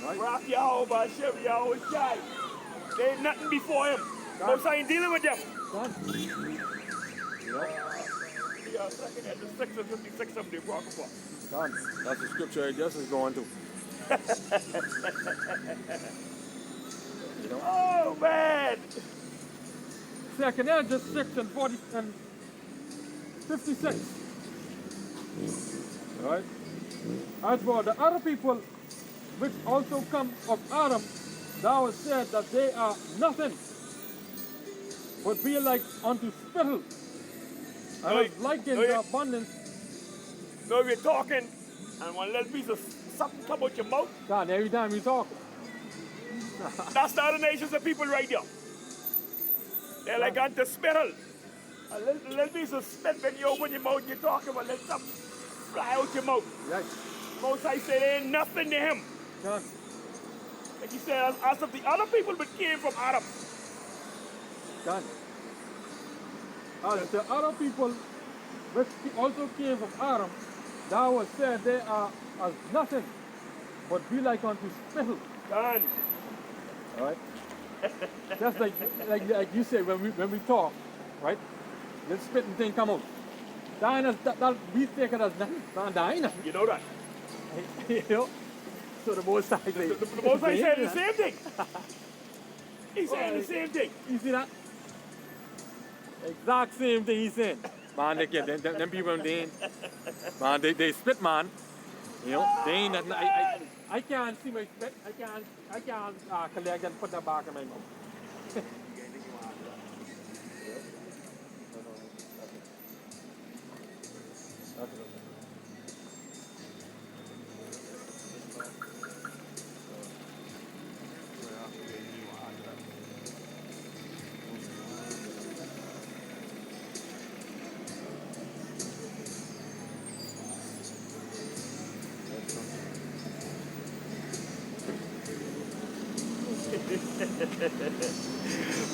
Right?
Rock Yahweh Bashem, Yahweh Shai. They ain't nothing before him. The Most High ain't dealing with them.
Done.
Yeah, second at the 6 and 56 of the Apocrypha.
Son, that's the scripture it just is going to. You know?
Oh, man.
Second Ezra 6 and 40 and 56. All right? As for the other people which also come of Adam, thou hast said that they are nothing, but be like unto spittle, and
No,
have likened
no,
the abundance.
So if you're talking and one little piece of something come out your mouth,
God, every time you talk.
that's the other nations of people right there. They're like unto spittle. A little piece of spit when you open your mouth, you're talking about let something fly out your mouth.
Right.
Most I say there ain't nothing to him.
God.
Like he said, as of the other people which came from Adam.
God. As the other people which also came from Adam, thou hast said they are as nothing, but be like unto spittle.
Done.
All right. Just like you say when we talk, right? The spitting thing come out. That we take it as nothing. Not dying.
You know that.
You know. So the Most High say.
The Most High said the same thing. He's saying the same thing.
You see that? Exact same thing he's saying. Man, they get them people they ain't. Man, they spit, man. You know, they ain't nothing. I can't see my spit. I can't collect and put that back in my mouth.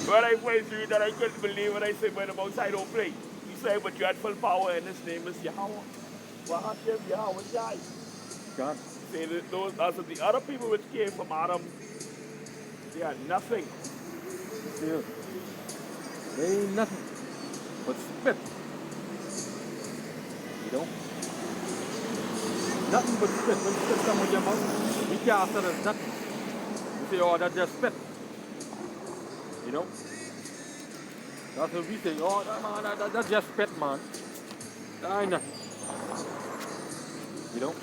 When I first read that, I couldn't believe when I said, when the Most High don't play. He said, but you had full power, and his name is Yahweh. Well, Hashem Yahweh Shai.
God.
Say that those as of the other people which came from Adam, they are nothing.
See, they ain't nothing but spit. You know? Nothing but spit. When spit come with your mouth, we cast it as nothing. You say, oh, that's just spit. You know? That's what we say, oh, that's just spit, man. That ain't nothing. You know?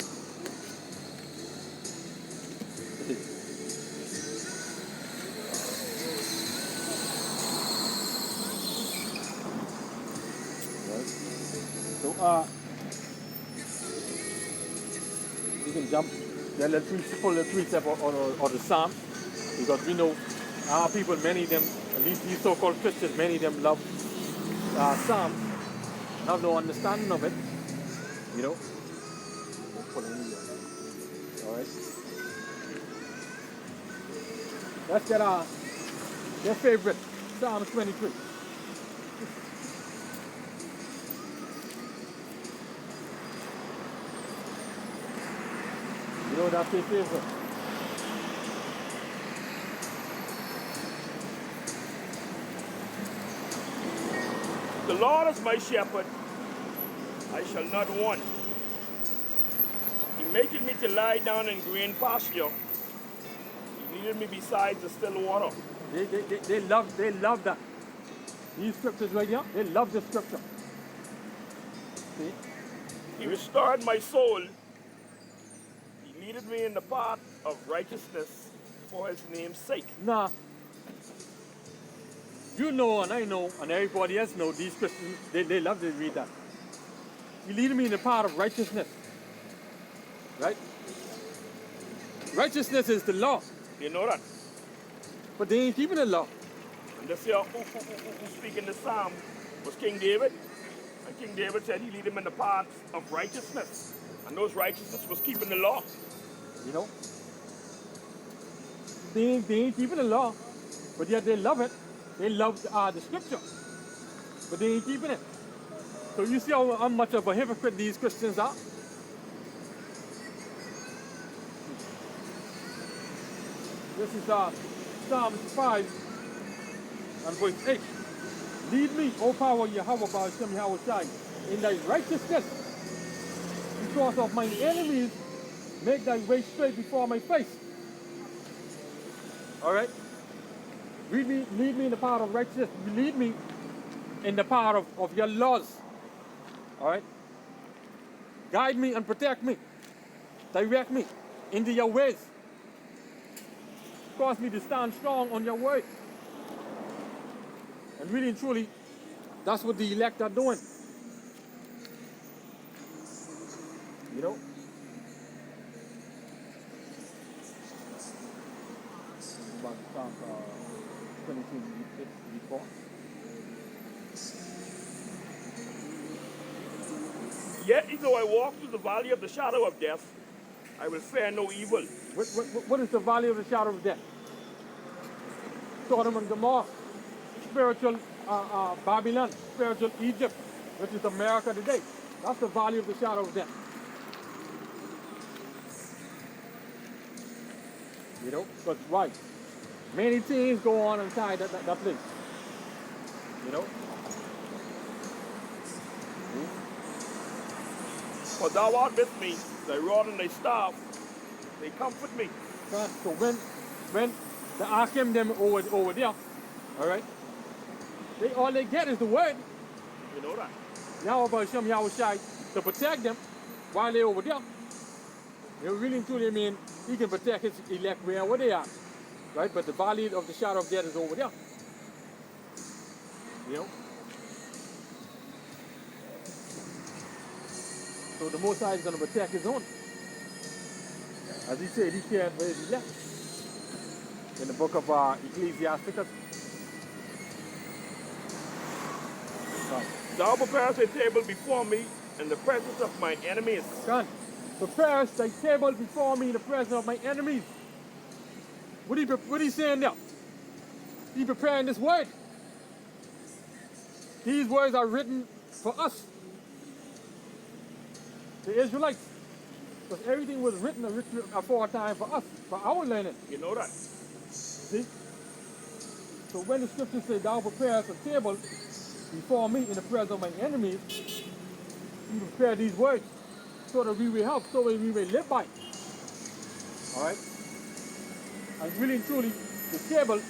So, you can jump the three step or the Psalm, because we know our people, many of them, at least these so-called Christians, many of them love Psalm, have no understanding of it, you know. All right. Let's get their favorite, Psalm 23. You know that's their favorite.
The Lord is my shepherd, I shall not want. He maketh me to lie down in green pasture. He leadeth me beside the still water.
They love that. These scriptures right here, they love the scripture. See?
He restored my soul. He leadeth me in the path of righteousness for his name's sake.
Nah. You know and I know and everybody else know these Christians, they love to read that. He lead me in the path of righteousness. Right? Righteousness is the law.
You know that?
But they ain't keeping the law.
And this here who speak in the Psalm was King David. And King David said he lead him in the paths of righteousness. And those righteousness was keeping the law.
You know? They ain't keeping the law. But yet they love it. They love the scripture. But they ain't keeping it. So you see how much of a hypocrite these Christians are? This is Psalm 5 and verse 8. Lead me, O power Yahweh, Ba'ashem Yahweh Shai, in thy righteousness. because of mine enemies, make thy way straight before my face. All right? Lead me in the path of righteousness. Lead me in the path of your laws. All right? Guide me and protect me. Direct me into your ways. Cause me to stand strong on your word. And really and truly, that's what the elect are doing. You know? About Psalm 22:4.
Yet though I walk through the valley of the shadow of death, I will fear no evil.
What is the valley of the shadow of death? Sodom and Gomorrah, spiritual Babylon, spiritual Egypt, which is America today. That's the valley of the shadow of death. You know, but right. Many things go on inside that place. You know?
For thou art with me, thy rod and thy staff, they comfort me.
So when the Akim them over there, all right, all they get is the word.
You know that?
Yahweh Hashem Yahushai to protect them while they're over there. They really and truly mean he can protect his elect wherever they are. Right? But the valley of the shadow of death is over there. You know? So the Most High is going to protect his own. As he said, he cared for his elect. In the book of Ecclesiasticus.
Thou preparest a table before me in the presence of my enemies.
God, preparest thy table before me in the presence of my enemies. What he saying there? He preparing this word. These words are written for us, the Israelites. Because everything was written aforetime for us, for our learning.
You know that?
See? So when the scriptures say, thou preparest a table before me in the presence of my enemies, you prepare these words so that we will help, so that we will live by. All right? And really and truly, the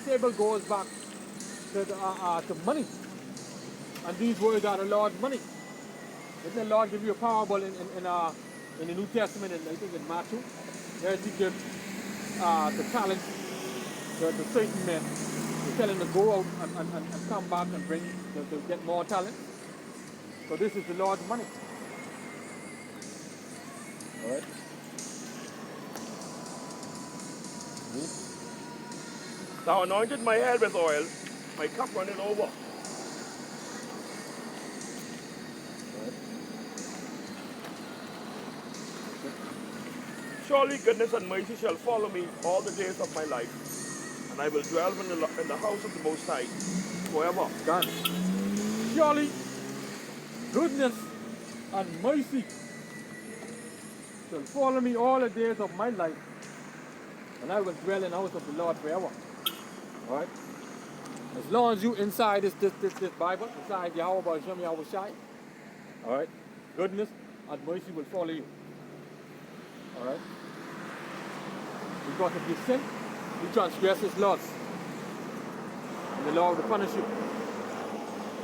table goes back to money. And these words are the Lord's money. Didn't the Lord give you a parable in the New Testament, and I think in Matthew? There he gives the talents to certain men. He tell him to go out and come back and bring to get more talent. So this is the Lord's money. All right.
Thou anointed my head with oil, my cup runneth over. Surely goodness and mercy shall follow me all the days of my life, and I will dwell in the house of the Most High forever.
God. Surely goodness and mercy shall follow me all the days of my life, and I will dwell in the house of the Lord forever. All right? As long as you inside this Bible, inside Yahweh Hashem Yahushai, all right, goodness and mercy will follow you. All right? Because if you sin, you transgress his laws, and the law will punish you.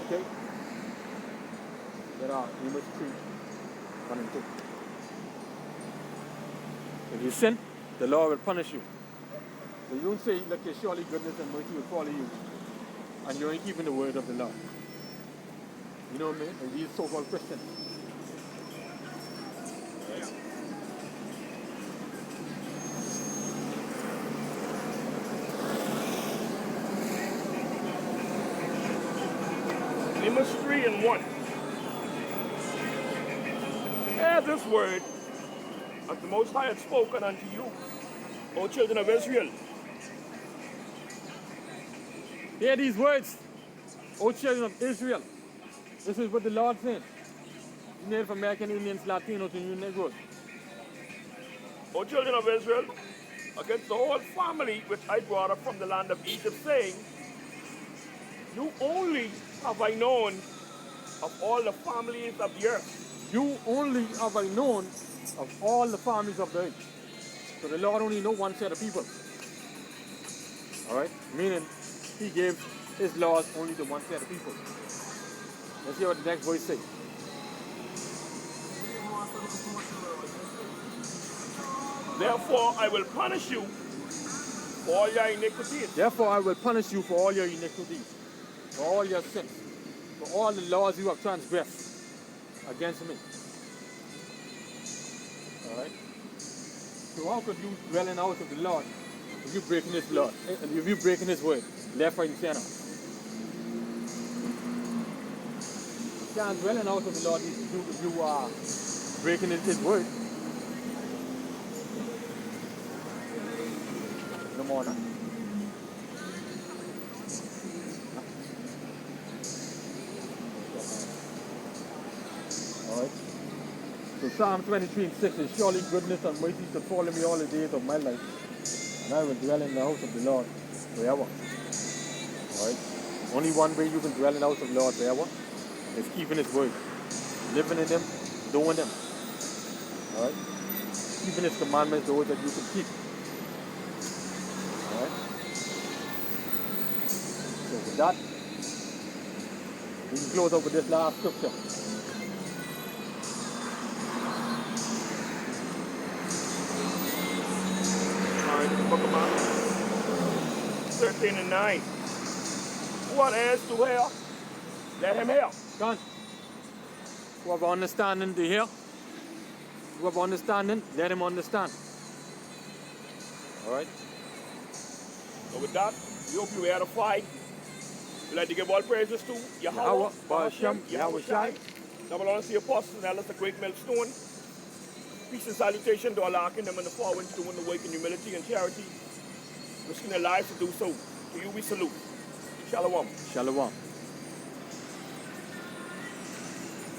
Okay? There are Amos 3, 1 and 2. If you sin, the law will punish you. So you don't say, look, surely goodness and mercy will follow you, and you ain't keeping the word of the Lord. You know what I mean? And these so-called Christians.
Amos 3 and 1. Hear this word, as the Most High hath spoken unto you, O children of Israel.
Hear these words, O children of Israel. This is what the Lord said. Native American Indians, Latinos, and you Negroes.
O children of Israel, against the whole family which I brought up from the land of Egypt, saying, you only have I known of all the families of the earth.
You only have I known of all the families of the earth. So the Lord only knows one set of people. Alright? Meaning he gave his laws only to one set of people. Let's hear what the next verse says.
Therefore I will punish you for all your iniquities.
Therefore I will punish you for all your iniquities, for all your sins, for all the laws you have transgressed against me. Alright? So how could you dwell in the house of the Lord if you breaking his law, if you breaking his word, left, right, and center? You can't dwell in the house of the Lord if you are breaking his word. No more now. Alright. So Psalm 23:6 is, surely goodness and mercy shall follow me all the days of my life, and I will dwell in the house of the Lord forever. Alright. Only one way you can dwell in the house of the Lord forever is keeping his word. Living in him, doing them. Alright. Keeping his commandments, those that you can keep. Alright. So with that, we can close up with this last scripture.
Alright, the book of Matthew 13 and 9. Who has ears to hear, let him hear.
Done. Who have understanding to hear, who have understanding, let him understand. Alright?
So with that, we hope you edified. We'd like to give all praises to Yahweh,
Bahashem, Yahweh Shai.
double honor to the apostles and elders, the great millstone. Peace and salutation to Allah in them and the following, doing the work in humility and charity, risking their lives to do so. To you we salute. Shalom.
Shalom.